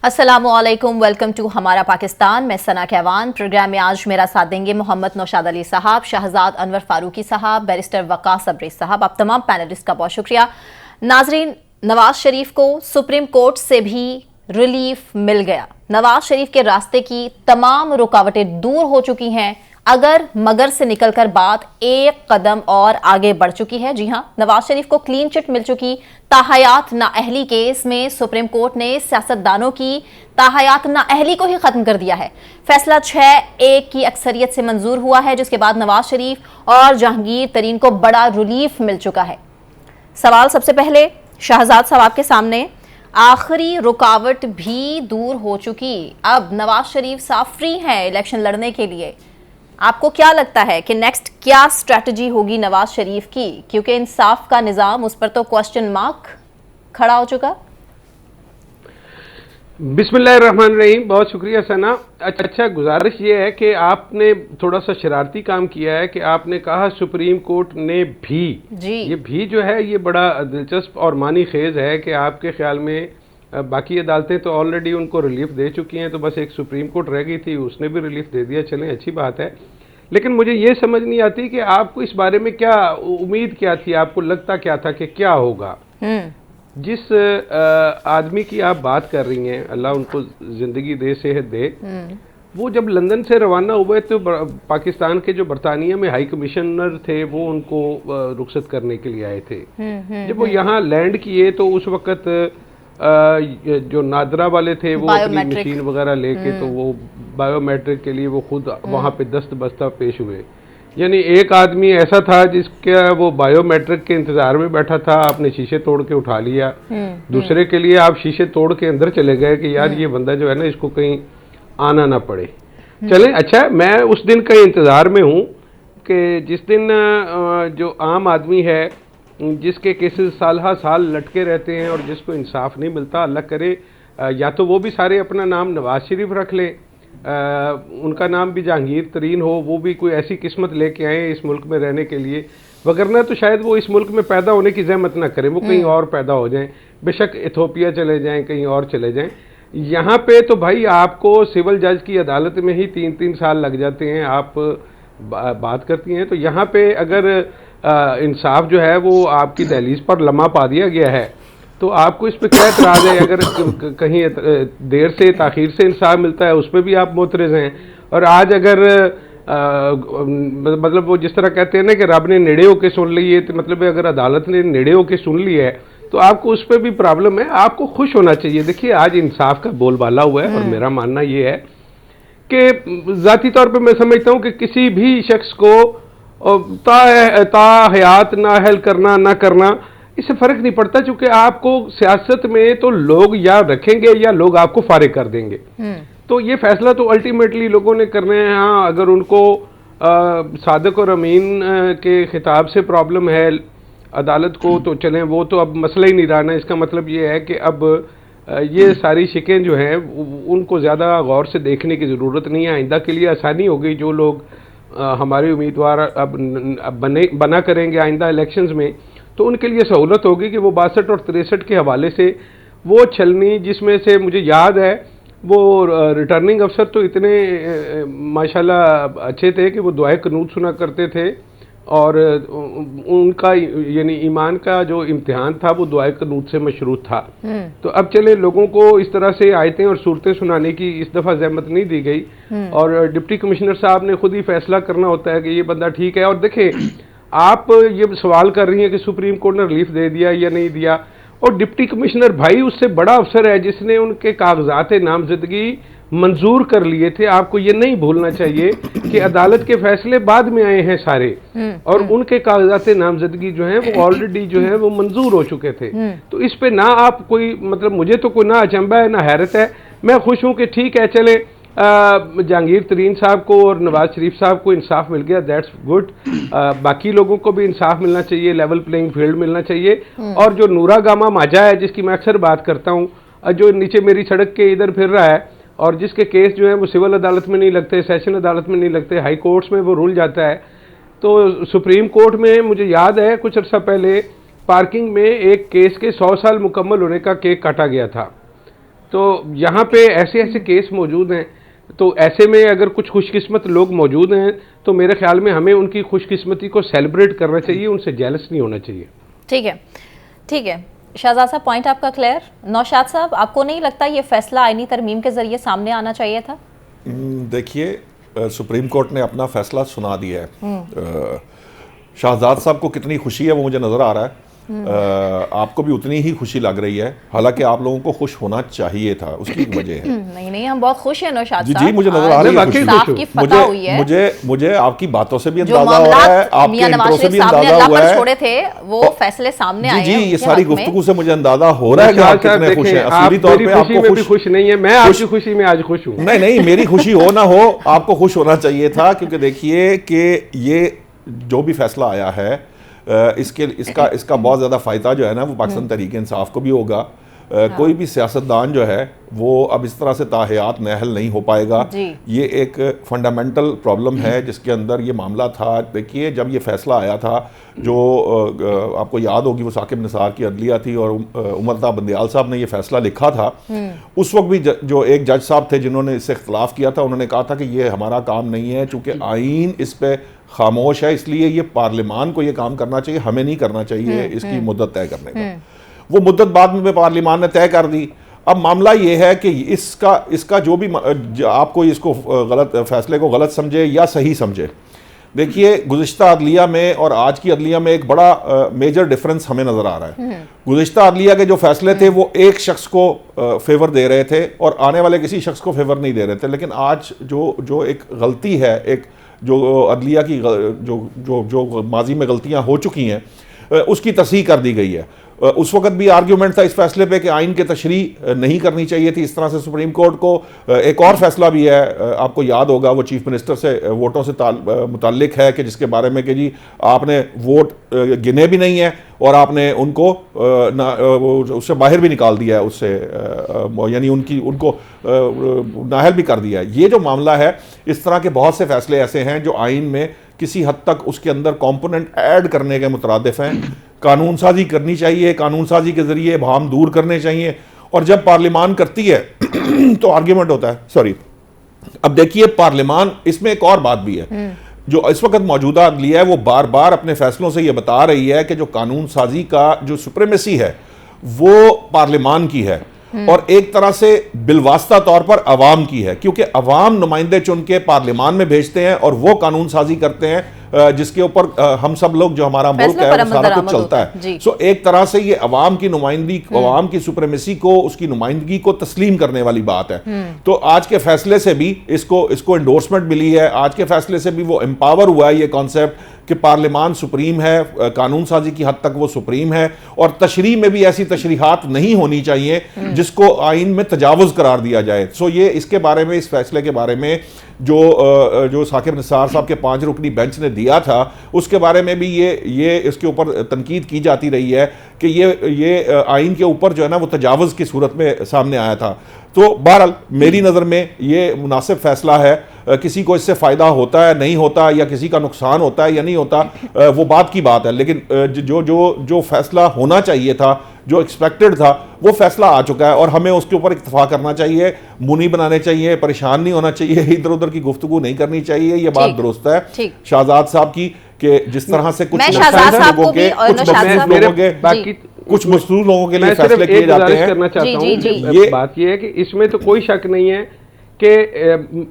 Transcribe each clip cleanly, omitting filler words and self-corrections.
अस्सलामुअलैकुम, welcome to हमारा पाकिस्तान। मैं सना कहवान। प्रोग्राम में आज मेरा साथ देंगे मोहम्मद नौशाद अली साहब, शहजाद अनवर फारूकी साहब, बैरिस्टर वकास अब्रेज साहब। आप तमाम पैनलिस्ट का बहुत शुक्रिया। नाजरीन, नवाज शरीफ को सुप्रीम कोर्ट से भी रिलीफ मिल गया। नवाज शरीफ के रास्ते की तमाम रुकावटें दूर हो चुकी हैं। अगर मगर से निकलकर बात एक कदम और आगे बढ़ चुकी है। जी हां, नवाज शरीफ को क्लीन चिट मिल चुकी। ताहयात नाअहली केस में सुप्रीम कोर्ट ने सियासतदानों की ताहयात नाअहली को ही खत्म कर दिया है। फैसला 6-1 की अक्सरियत से मंजूर हुआ है, जिसके बाद नवाज शरीफ और जहांगीर तरीन को बड़ा रिलीफ मिल चुका है। सवाल सबसे पहले शहजाद साहब आपके सामने, आखिरी रुकावट भी दूर हो चुकी, अब नवाज शरीफ साफ फ्री हैं इलेक्शन लड़ने के लिए। आपको क्या लगता है कि नेक्स्ट क्या स्ट्रेटजी होगी नवाज शरीफ की, क्योंकि इंसाफ का निजाम, उस पर तो क्वेश्चन मार्क खड़ा हो चुका। बिस्मिल्लाहिर्रहमानिर्रहीम। बहुत शुक्रिया सना। अच्छा, गुजारिश ये है कि आपने थोड़ा सा शरारती काम किया है कि आपने कहा सुप्रीम कोर्ट ने भी जी। ये भी जो है ये बड़ा दिलचस्प और मानी खेज है कि आपके ख्याल में बाकी अदालतें तो ऑलरेडी उनको रिलीफ दे चुकी हैं, तो बस एक सुप्रीम कोर्ट रह गई थी, उसने भी रिलीफ दे दिया। चलें, अच्छी बात है। लेकिन मुझे ये समझ नहीं आती कि आपको इस बारे में क्या उम्मीद क्या थी, आपको लगता क्या था कि क्या होगा। जिस आदमी की आप बात कर रही हैं, अल्लाह उनको जिंदगी दे, सेहत दे, वो जब लंदन से रवाना हुए तो पाकिस्तान के जो बरतानिया में हाई कमिश्नर थे वो उनको रुखसत करने के लिए आए थे। जब वो यहाँ लैंड किए तो उस वक्त जो नादरा वाले थे वो अपनी मशीन वगैरह लेके तो वो बायोमेट्रिक के लिए वो खुद वहाँ पे दस्त बस्ता पेश हुए। यानी एक आदमी ऐसा था जिसका वो बायोमेट्रिक के इंतजार में बैठा था, आपने शीशे तोड़ के उठा लिया। दूसरे के लिए आप शीशे तोड़ के अंदर चले गए कि यार ये बंदा जो है ना, इसको कहीं आना ना पड़े। चलें, अच्छा, मैं उस दिन का इंतजार में हूँ कि जिस दिन जो आम आदमी है जिसके केसेस साल हा साल लटके रहते हैं और जिसको इंसाफ नहीं मिलता, अल्लाह करे या तो वो भी सारे अपना नाम नवाज शरीफ रख लें, उनका नाम भी जहांगीर तरीन हो, वो भी कोई ऐसी किस्मत लेके आए इस मुल्क में रहने के लिए, वगरना तो शायद वो इस मुल्क में पैदा होने की जहमत ना करें, वो कहीं और पैदा हो जाएं, बेशक इथोपिया चले जाएं, कहीं और चले जाएं। यहाँ पे तो भाई आपको सिविल जज की अदालत में ही 3-3 साल लग जाते हैं। आप बात करती हैं तो यहाँ पे अगर इंसाफ जो है वो आपकी दहलीज पर लम्हा पा दिया गया है तो आपको इस पे क्या एतराज़ है। अगर कहीं देर से ताखीर से इंसाफ मिलता है उस पर भी आप मोतरज़ हैं। और आज अगर मतलब वो जिस तरह कहते हैं ना कि रब ने नेड़े होके सुन ली है, तो मतलब अगर अदालत ने नेड़े होके सुन ली है तो आपको उस पर भी प्रॉब्लम है। आपको खुश होना चाहिए। देखिए, आज इंसाफ का बोलबाला हुआ है और मेरा मानना ये है कि ज़ाती तौर पर मैं समझता हूँ कि किसी भी शख्स को हयात नाअहल करना ना करना इससे फ़र्क नहीं पड़ता, चूँकि आपको सियासत में तो लोग या रखेंगे या लोग आपको फारिग कर देंगे। तो ये फैसला तो अल्टीमेटली लोगों ने करना है। हाँ, अगर उनको सादिक और अमीन के खिताब से प्रॉब्लम है अदालत को तो चलें, वो तो अब मसला ही नहीं रहा ना। इसका मतलब ये है कि अब ये सारी शिकें जो हैं उनको ज़्यादा गौर से देखने की ज़रूरत नहीं है। आइंदा के लिए आसानी हो गई। जो लोग हमारे उम्मीदवार अब बना करेंगे आइंदा इलेक्शंस में, तो उनके लिए सहूलत होगी कि वो 62 और 63 के हवाले से वो छलनी, जिसमें से मुझे याद है वो रिटर्निंग अफसर तो इतने माशाल्लाह अच्छे थे कि वो दुआए कनूत सुना करते थे और उनका यानी ईमान का जो इम्तिहान था वो दुआए कनूत से मशरूत था। तो अब चले, लोगों को इस तरह से आयतें और सूरतें सुनाने की इस दफ़ा जहमत नहीं दी गई और डिप्टी कमिश्नर साहब ने खुद ही फैसला करना होता है कि ये बंदा ठीक है। और देखें, आप ये सवाल कर रही हैं कि सुप्रीम कोर्ट ने रिलीफ दे दिया या नहीं दिया, और डिप्टी कमिश्नर भाई उससे बड़ा अफसर है जिसने उनके कागजात नामजदगी मंजूर कर लिए थे। आपको ये नहीं भूलना चाहिए कि अदालत के फैसले बाद में आए हैं सारे, और उनके कागजात नामजदगी जो हैं वो ऑलरेडी जो है वो मंजूर हो चुके थे। तो इस पे ना आप कोई मतलब मुझे तो कोई ना अचंभा है ना हैरत है। मैं खुश हूँ कि ठीक है, चले जहांगीर तरीन साहब को और नवाज शरीफ साहब को इंसाफ मिल गया, दैट्स गुड। बाकी लोगों को भी इंसाफ मिलना चाहिए, लेवल प्लेइंग फील्ड मिलना चाहिए। और जो नूरा गामा माजा है जिसकी मैं अक्सर बात करता हूँ, जो नीचे मेरी सड़क के इधर फिर रहा है और जिसके केस जो है वो सिविल अदालत में नहीं लगते, सेशन अदालत में नहीं लगते, हाई कोर्ट्स में वो रुल जाता है। तो सुप्रीम कोर्ट में मुझे याद है कुछ अर्सा पहले पार्किंग में एक केस के 100 साल मुकम्मल होने का केक काटा गया था। तो यहाँ पे ऐसे ऐसे केस मौजूद हैं। तो ऐसे में अगर कुछ खुशकिस्मत लोग मौजूद हैं तो मेरे ख्याल में हमें उनकी खुशकिस्मती को सेलिब्रेट करना चाहिए, उनसे जेलस नहीं होना चाहिए। ठीक है, ठीक है शहजाद साहब, पॉइंट आपका क्लियर। नौशाद साहब, आपको नहीं लगता ये फैसला आईनी तरमीम के जरिए सामने आना चाहिए था? देखिए, सुप्रीम कोर्ट ने अपना फैसला सुना दिया है। शहजाद साहब को कितनी खुशी है वो मुझे नजर आ रहा है। आपको भी उतनी ही खुशी लग रही है, हालांकि आप लोगों को खुश होना चाहिए था, उसकी एक वजह है। नहीं नहीं, हम बहुत खुश हैं नौशाद साहब। जी मुझे नजर आ रही है खुशी। साफ की फतह हुई है। मुझे आपकी बातों से भी अंदाजा हो रहा है, आपके इंट्रो से भी अंदाजा हुआ है। छोड़े थे वो फैसले सामने आए। जी ये सारी गुफ्तगू से मुझे अंदाजा हो रहा है कि आप कितने खुश हैं। असली तौर पे आपको खुश नहीं है, मैं आपकी खुशी में आज खुश हूँ। नहीं, मेरी खुशी हो ना हो, आपको खुश होना चाहिए था, क्योंकि देखिए कि ये जो भी फैसला आया है इसका बहुत ज़्यादा फ़ायदा जो है ना वो पाकिस्तान तहरीक इंसाफ को भी होगा। कोई भी सियासतदान जो है वो अब इस तरह से ताहयात नाअहल नहीं हो पाएगा। ये एक फंडामेंटल प्रॉब्लम है जिसके अंदर ये मामला था। देखिए जब ये फैसला आया था, जो आपको याद होगी वो साकिब निसार की अदलिया थी और उमरता बंदियाल साहब ने ये फैसला लिखा था। उस वक्त भी जो एक जज साहब थे जिन्होंने इससे इख्तलाफ किया था, उन्होंने कहा था कि ये हमारा काम नहीं है, चूँकि आइन इस पर खामोश है, इसलिए ये पार्लियामान को ये काम करना चाहिए, हमें नहीं करना चाहिए इसकी मुद्दत तय करने का। वो मुद्दत बाद में पार्लियामान ने तय कर दी। अब मामला ये है कि इसका जो भी आपको इसको गलत फैसले को गलत समझे या सही समझे, देखिए गुज़िश्ता अदलिया में और आज की अदलिया में एक बड़ा मेजर डिफरेंस हमें नज़र आ रहा है। गुज़िश्ता अदलिया के जो फैसले थे वो एक शख्स को फेवर दे रहे थे और आने वाले किसी शख्स को फेवर नहीं दे रहे थे, लेकिन आज जो एक गलती है, एक जो अदलिया की जो माजी में गलतियां हो चुकी हैं उसकी तस्हीह कर दी गई है। उस वक्त भी आर्ग्यूमेंट था इस फैसले पे कि आइन के तशरीह नहीं करनी चाहिए थी इस तरह से सुप्रीम कोर्ट को। एक और फैसला भी है, आपको याद होगा, वो चीफ मिनिस्टर से वोटों से मुताल्लिक है कि जिसके बारे में कि जी आपने वोट गिने भी नहीं है और आपने उनको उससे बाहर भी निकाल दिया है, उससे यानी उनको नाअहल भी कर दिया है। ये जो मामला है, इस तरह के बहुत से फैसले ऐसे हैं जो आइन में किसी हद तक उसके अंदर कंपोनेंट ऐड करने के मुतरादिफ हैं। कानून साजी करनी चाहिए, कानून साजी के जरिए बहम दूर करने चाहिए, और जब पार्लियामान करती है तो आर्ग्यूमेंट होता है। सॉरी, अब देखिए पार्लियामान, इसमें एक और बात भी है, जो इस वक्त मौजूदा अदलिया है वो बार बार अपने फैसलों से ये बता रही है कि जो कानून साजी का जो सुप्रीमेसी है वो पार्लियामान की है और एक तरह से बिलवास्ता तौर पर अवाम की है, क्योंकि अवाम नुमाइंदे चुन के पार्लियामान में भेजते हैं और वो कानून साजी करते हैं जिसके ऊपर हम सब लोग, जो हमारा मुल्क है वो सारा कुछ चलता है। सो एक तरह से ये अवाम की नुमाइंदगी, अवाम की सुप्रीमेसी को, उसकी नुमाइंदगी को तस्लीम करने वाली बात है। तो आज के फैसले से भी इसको एंडोर्समेंट मिली है। आज के फैसले से भी वो एम्पावर हुआ है ये कॉन्सेप्ट कि पार्लियामान सुप्रीम है, कानून साजी की हद तक वो सुप्रीम है, और तशरीह में भी ऐसी तशरीहात नहीं होनी चाहिए जिसको आइन में तजावुज करार दिया जाए। सो ये इसके बारे में, इस फैसले के बारे में जो साकिब निसार साहब के 5 रुकनी बेंच ने दिया था, उसके बारे में भी ये इसके ऊपर तनकीद की जाती रही है कि ये आइन के ऊपर जो है ना वो तजावुज की सूरत में सामने आया था। तो बहरहाल मेरी नज़र में ये मुनासिब फैसला है। किसी को इससे फ़ायदा होता है, नहीं होता, या किसी का नुकसान होता है या नहीं होता, वो बात की बात है, लेकिन जो फैसला होना चाहिए था, जो एक्सपेक्टेड था, वो फैसला आ चुका है और हमें उसके ऊपर इत्तफा करना चाहिए, मुनी बनाने चाहिए, परेशान नहीं होना चाहिए, इधर उधर की गुफ्तगू नहीं करनी चाहिए। ये बात दुरुस्त है शहजाद साहब की कि जिस तरह से कुछ मजदूर लोगों के लिए फैसले किए जाते हैं। करना चाहता हूं, ये बात ये है कि इसमें तो कोई शक नहीं है कि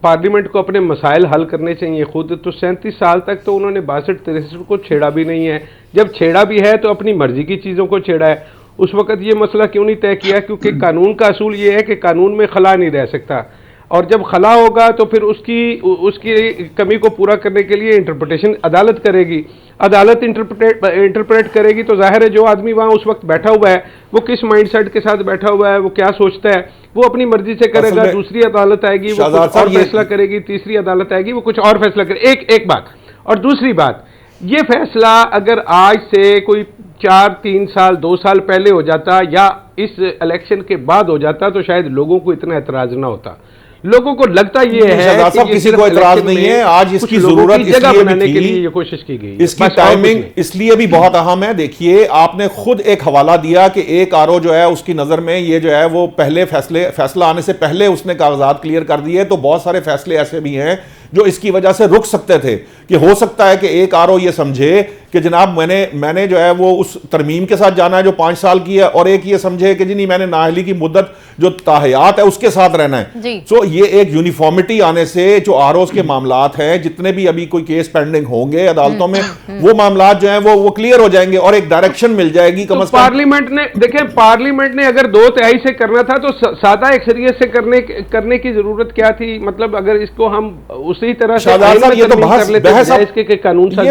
पार्लियामेंट को अपने मसाइल हल करने चाहिए खुद। तो 37 साल तक तो उन्होंने 62-63 को छेड़ा भी नहीं है। जब छेड़ा भी है तो अपनी मर्जी की चीज़ों को छेड़ा है। उस वक्त ये मसला क्यों नहीं तय किया? क्योंकि कानून का असूल ये है कि कानून में खला नहीं रह सकता, और जब खला होगा तो फिर उसकी कमी को पूरा करने के लिए इंटरप्रिटेशन अदालत करेगी। अदालत इंटरप्रेट करेगी तो जाहिर है जो आदमी वहाँ उस वक्त बैठा हुआ है वो किस माइंडसेट के साथ बैठा हुआ है, वो क्या सोचता है, वो अपनी मर्जी से करेगा। दूसरी अदालत आएगी वो कुछ और फैसला करेगी, तीसरी अदालत आएगी वो कुछ और फैसला करेगी। एक बात। और दूसरी बात, ये फैसला अगर आज से कोई 4-3 साल 2 साल पहले हो जाता या इस इलेक्शन के बाद हो जाता तो शायद लोगों को इतना एतराज ना होता। लोगों को लगता ये है शहजाद साहब, किसी को इतराज नहीं है, आज इसकी जरूरत जगह इसलिए बनाने भी के थी, लिए ये कोशिश की गई है। इसकी टाइमिंग इसलिए भी बहुत अहम है। देखिए, आपने खुद एक हवाला दिया कि एक आरओ जो है उसकी नजर में ये जो है वो पहले फैसला आने से पहले उसने कागजात क्लियर कर दिए, तो बहुत सारे फैसले ऐसे भी हैं जो इसकी वजह से रुक सकते थे कि हो सकता है कि एक आरओ ये समझे कि जनाब मैंने जो है वो उस तरमीम के साथ जाना है जो 5 साल की है, और एक ये समझे कि जी नहीं, मैंने नाअहली की मुद्दत जो ताहयात है उसके साथ रहना है। तो ये एक यूनिफॉर्मिटी आने से जो आरओ के मामलात हैं, जितने भी अभी कोई केस पेंडिंग होंगे अदालतों में, वो मामलात जो हैं वो क्लियर हो जाएंगे और एक डायरेक्शन मिल जाएगी। कम से कम पार्लियामेंट ने, देखें, पार्लियामेंट ने अगर 2/3 से करना था तो सादा अक्सरियत से करने की जरूरत क्या थी? मतलब अगर इसको हम उसी तरह से ये तो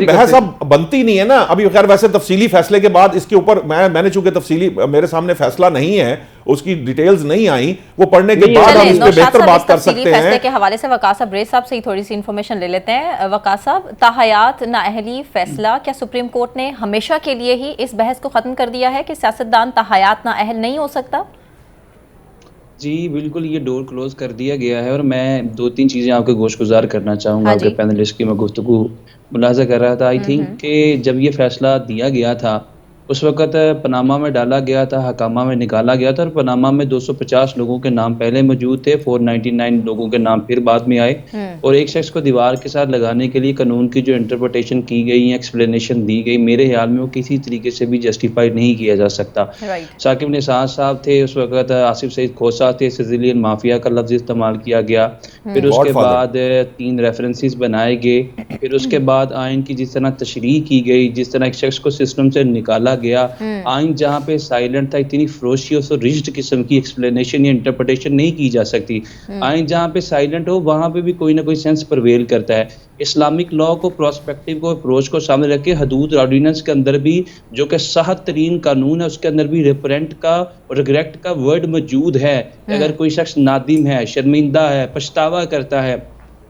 बहस अब बनती नहीं है ना अभी। खैर, वैसे तफसीली फैसले के बाद इसके ऊपर मैंने चूंकि तफसीली मेरे सामने फैसला नहीं है, उसकी डिटेल्स नहीं आई, वो पढ़ने के बाद हम इस पे बेहतर बात कर सकते हैं। फैसले के हवाले से वकास साहब, रेस साहब से ही थोड़ी सी इंफॉर्मेशन ले लेते हैं। वकास साहब, ताहयात नाअहली फैसला, क्या सुप्रीम कोर्ट ने हमेशा के लिए ही इस बहस को खत्म कर दिया है कि सियासतदान ताहयात नाअहल नहीं हो सकता? जी बिल्कुल, ये डोर क्लोज कर दिया गया है। और मैं 2-3 चीज़ें आपके गोशगुजार करना चाहूँगा। आपके पैनलिस्ट की मैं गुफ्तगू मुलाजा कर रहा था। आई थिंक कि जब ये फैसला दिया गया था उस वक़्त पनामा में डाला गया था, हकामा में निकाला गया था, और पनामा में 250 लोगों के नाम पहले मौजूद थे, 499 लोगों के नाम फिर बाद में आए, और एक शख्स को दीवार के साथ लगाने के लिए कानून की जो इंटरप्रिटेशन की गई, एक्सप्लेनेशन दी गई, मेरे ख्याल में वो किसी तरीके से भी जस्टिफाई नहीं किया जा सकता। साकिब निसार साहब थे उस वक़्त, आसिफ सईद खोसा थे, सिजिलियन माफिया का लफ्ज़ इस्तेमाल किया गया, फिर उसके बाद 3 रेफरेंसेस बनाए गए, फिर उसके बाद आइन की जिस तरह तशरीह की गई, जिस तरह एक शख्स को सिस्टम से निकाला गया, आइन जहाँ पे साइलेंट था, इतनी फ्रोशियस और रिजिड किस्म की एक्सप्लेनेशन या इंटरप्रिटेशन नहीं की जा सकती। आइन जहाँ पे साइलेंट हो वहाँ पे भी कोई ना कोई सेंस प्रिवेल करता है। इस्लामिक लॉ को, प्रोस्पेक्टिव को, अप्रोच को सामने रख के हदूद ऑर्डिनेंस के अंदर भी, जो कि सख्त तरीन कानून है, उसके अंदर भी रिपरेंट का और रिग्रेट का वर्ड मौजूद है। अगर कोई शख्स नादिम है, शर्मिंदा है, पछतावा करता है,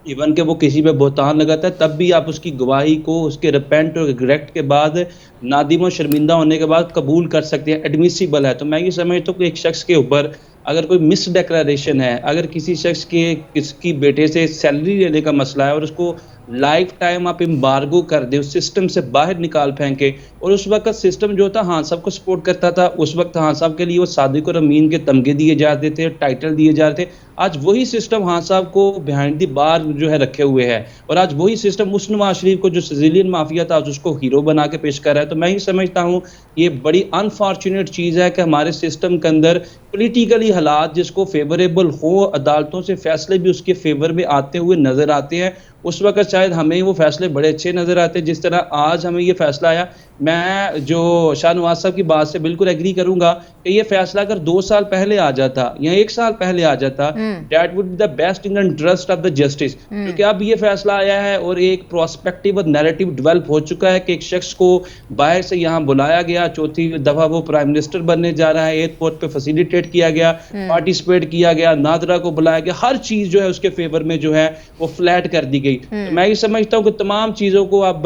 इवन के वो किसी पे बोहतान लगाता है, तब भी आप उसकी गवाही को उसके रिपेंट और रिग्रेट के बाद, नादिम और शर्मिंदा होने के बाद कबूल कर सकते हैं, एडमिसिबल है। तो मैं ये समझता हूँ कि एक शख्स के ऊपर अगर कोई मिस डिक्लेरेशन है, अगर किसी शख्स के किसकी बेटे से सैलरी लेने का मसला है और उसको लाइफ टाइम आप एम्बार्गो कर दे, उस सिस्टम से बाहर निकाल फेंके, और उस वक्त सिस्टम जो था हाँ सबको सपोर्ट करता था, उस वक्त हाँ साहब के लिए वो सादिक और अमीन के तमगे दिए जाते थे, टाइटल दिए जाते थे। आज वही सिस्टम हाँ साहब को बिहाइंड द बार जो है रखे हुए है, और आज वही सिस्टम उस नवाज शरीफ को जो सिजिलियन माफिया था उसको हीरो बना के पेश कर रहा है। तो मैं ही समझता हूँ ये बड़ी अनफॉर्चुनेट चीज़ है कि हमारे सिस्टम के अंदर पॉलिटिकली हालात जिसको फेवरेबल हो, अदालतों से फैसले भी उसके फेवर में आते हुए नजर आते हैं, उस वक्त शायद हमें वो फैसले बड़े अच्छे नजर आते हैं। जिस तरह आज हमें ये फैसला आया, मैं जो शाहनवाज साहब की बात से बिल्कुल एग्री करूंगा कि ये फैसला अगर 2 साल पहले आ जाता या 1 साल पहले आ जाता, that would be the best in the interest of the justice. क्योंकि अब ये फैसला आया है और एक प्रोस्पेक्टिव और नैरेटिव डेवलप हो चुका है कि एक शख्स को बाहर से यहाँ बुलाया गया, 4थी दफा वो प्राइम मिनिस्टर बनने जा रहा है, एयरपोर्ट पे फैसिलिटेट किया गया, पार्टिसिपेट किया गया, नादरा को बुलाया गया, हर चीज जो है उसके फेवर में जो है वो फ्लैट कर दी गई। तो मैं ये समझता हूँ कि तमाम चीजों को आप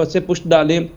से पुष्ट डालें,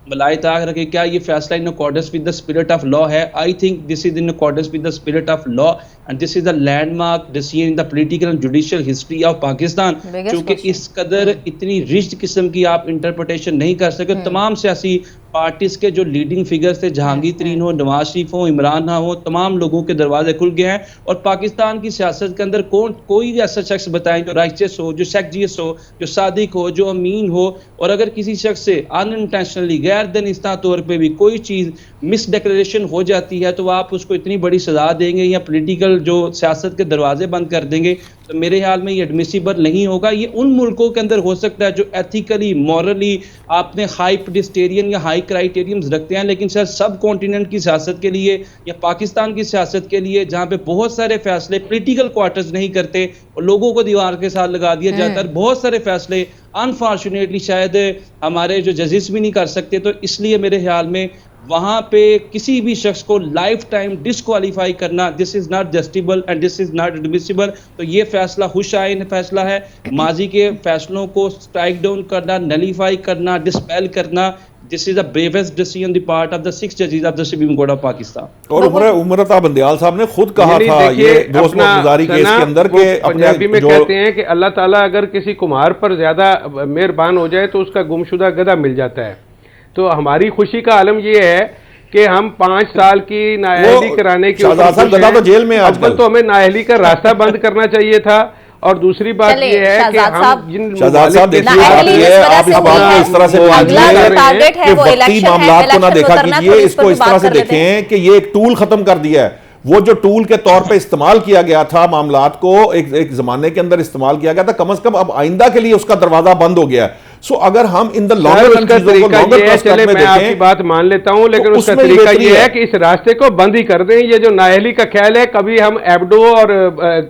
बलाई ताक रखे, क्या ये फैसला in accordance with the spirit of law है? I think this is in accordance with the spirit of law and this is the landmark decision in the political and judicial history of Pakistan. क्योंकि इस कदर इतनी rich किस्म की आप interpretation नहीं कर सके। तमाम सियासी पार्टीज के जो लीडिंग फिगर्स थे, जहांगीर तरीन हो, नवाज शरीफ हो, इमरान खान हो, तमाम लोगों के दरवाजे खुल गए हैं। और पाकिस्तान की सियासत के अंदर कोई ऐसा शख्स बताएं जो राइचियस हो, जो सेक्जियस हो, जो सादिक हो, जो अमीन हो, और अगर किसी शख्स से अनइंटेंशनली गैर दानिस्ता तौर पे भी कोई चीज़ मिस डिक्लेरेशन हो जाती है तो आप उसको इतनी बड़ी सजा देंगे या पॉलिटिकल जो सियासत के दरवाजे बंद कर देंगे, तो मेरे ख्याल में ये एडमिसिबल नहीं होगा। ये उन मुल्कों के अंदर हो सकता है जो एथिकली, मॉरली आपने हाई पेडिस्टेरियन या हाई क्राइटेरियम्स रखते हैं, लेकिन सर सब कॉन्टिनेंट की सियासत के लिए या पाकिस्तान की सियासत के लिए, जहाँ पे बहुत सारे फैसले पॉलिटिकल क्वार्टर्स नहीं करते और लोगों को दीवार के साथ लगा दिया जाता है, बहुत सारे फैसले अनफॉर्चुनेटली शायद हमारे जो जजेस भी नहीं कर सकते। तो इसलिए मेरे ख्याल में वहां पे किसी भी शख्स को लाइफ टाइम डिस्क्वालीफाई करना, this is not justifiable and this is not admissible. तो ये फैसला खुश आइन फैसला है। माजी के फैसलों को स्ट्राइक डाउन करना, नलीफाई करना, डिस्पेल करना, this is the bravest decision the part of the 6 जजेस of the supreme court of Pakistan. और उमरता बंदयाल साहब ने खुद कहा था ये दोस्त गुजारी केस के अंदर के पंजाबी में कहते हैं कि अल्लाह ताला अगर किसी कुम्हार पर ज्यादा मेहरबान हो जाए तो उसका गुमशुदा गधा मिल जाता है। तो हमारी खुशी का आलम ये है कि हम 5 साल की नाअहली कराने की गधा तो जेल में आजकल, तो हमें नाअहली का रास्ता बंद करना चाहिए था। और दूसरी बात ये है कि हम जिन शहजाद साहब देखिए आप इस बात को इस तरह से कि वक्ती मामलात को ना देखा कीजिए, इसको इस तरह से देखें कि ये एक टूल खत्म कर दिया है। वो जो टूल के तौर पे इस्तेमाल किया गया था, मामलात को एक जमाने के अंदर इस्तेमाल किया गया था, कम से कम अब आइंदा के लिए उसका दरवाजा बंद हो गया है। सो अगर हम इन द लॉन्गर रन मैं आपकी बात मान लेता हूं, लेकिन उसका तरीका ये है कि इस रास्ते को बंद ही कर दें। ये जो नाअहली का ख्याल है, कभी हम एबडो और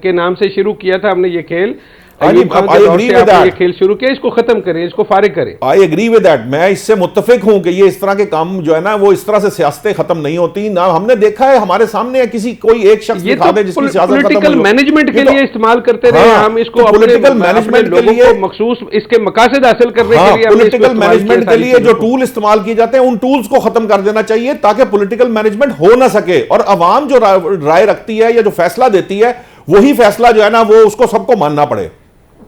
के नाम से शुरू किया था हमने ये खेल, ये खेल शुरू किया, इसको खत्म करें, इसको फारिग करें। आई एग्री विद दैट, मैं इससे मुत्तफिक हूं कि ये इस तरह के काम जो है ना वो इस तरह से सियासतें खत्म नहीं होती ना। हमने देखा है हमारे सामने किसी कोई एक शख्स दिखा दे जिसकी सियासत पॉलिटिकल मैनेजमेंट के लिए इस्तेमाल करते रहे हम इसको, पॉलिटिकल मैनेजमेंट के लिए मखसूस इसके मकासद हासिल करने के लिए, पॉलिटिकल मैनेजमेंट के लिए जो टूल इस्तेमाल किए जाते हैं उन टूल्स को खत्म कर देना चाहिए ताकि पॉलिटिकल मैनेजमेंट हो ना सके और अवाम जो राय रखती है या जो फैसला देती है वही फैसला जो है ना वो उसको सबको मानना पड़े।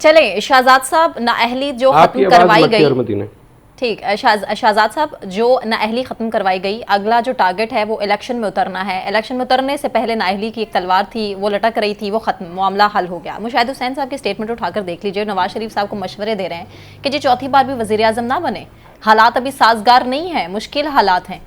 चले शहजाद साहब, नाअहली जो खत्म करवाई गई, ठीक, शहजाद साहब जो नाअहली खत्म करवाई गई, अगला जो टारगेट है वो इलेक्शन में उतरना है। इलेक्शन में उतरने से पहले नाअहली की एक तलवार थी, वो लटक रही थी, वो खत्म, मामला हल हो गया। मुशाहिद हुसैन साहब की स्टेटमेंट उठाकर देख लीजिए, नवाज शरीफ साहब को मशवरे दे रहे हैं कि जी चौथी बार भी वजीर आजम ना बने, हालात अभी साजगार नहीं है, मुश्किल हालात हैं।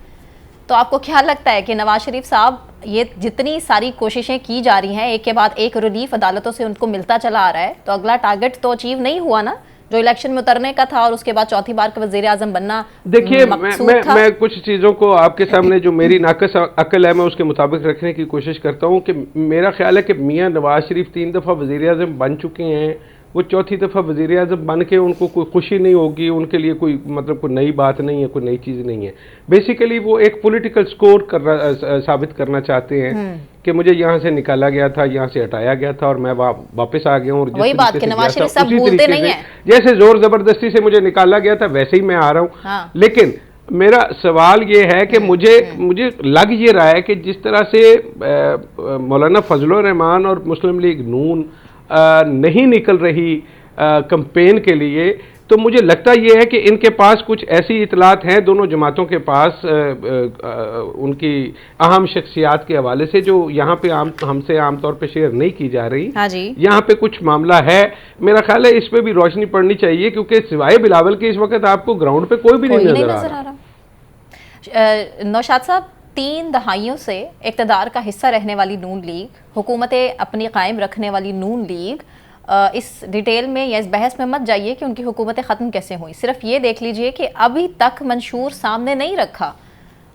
तो आपको क्या लगता है कि नवाज शरीफ साहब ये जितनी सारी कोशिशें की जा रही हैं, एक के बाद एक रिलीफ अदालतों से उनको मिलता चला आ रहा है, तो अगला टारगेट तो अचीव नहीं हुआ ना, जो इलेक्शन में उतरने का था और उसके बाद चौथी बार का वजीर आजम बनना? देखिए मैं कुछ चीज़ों को आपके सामने जो मेरी नाकस अकल है मैं उसके मुताबिक रखने की कोशिश करता हूँ कि मेरा ख्याल है कि मियाँ नवाज शरीफ 3 दफ़ा वजीर आजम बन चुके हैं, वो चौथी दफ़ा वज़ीर आज़म बन के उनको कोई खुशी नहीं होगी, उनके लिए कोई मतलब कोई नई बात नहीं है, कोई नई चीज़ नहीं है। बेसिकली वो एक पॉलिटिकल स्कोर साबित करना चाहते हैं कि मुझे यहाँ से निकाला गया था, यहाँ से हटाया गया था और मैं वापस आ गया हूँ। वही बात कि नवाज शरीफ साहब भूलते नहीं है, जैसे जोर ज़बरदस्ती से मुझे निकाला गया था वैसे ही मैं आ रहा हूँ। हाँ। लेकिन मेरा सवाल ये है कि मुझे लग ये रहा है कि जिस तरह से मौलाना फजलुर रहमान और मुस्लिम लीग नून नहीं निकल रही कैंपेन के लिए, तो मुझे लगता यह है कि इनके पास कुछ ऐसी इतलात हैं दोनों जमातों के पास उनकी अहम शख्सियात के हवाले से जो यहाँ पे हमसे आमतौर पे शेयर नहीं की जा रही। हाँ जी। यहाँ पे कुछ मामला है, मेरा ख्याल है इस पे भी रोशनी पड़नी चाहिए, क्योंकि सिवाय बिलावल के इस वक्त आपको ग्राउंड पे कोई भी नहीं नजर आ रहा। नौशाद साहब, 3 दहाइयों से इक़्तिदार का हिस्सा रहने वाली नून लीग, हुकूमतें अपनी कायम रखने वाली नून लीग, इस डिटेल में या इस बहस में मत जाइए कि उनकी हुकूमतें ख़त्म कैसे हुई, सिर्फ ये देख लीजिए कि अभी तक मंशूर सामने नहीं रखा।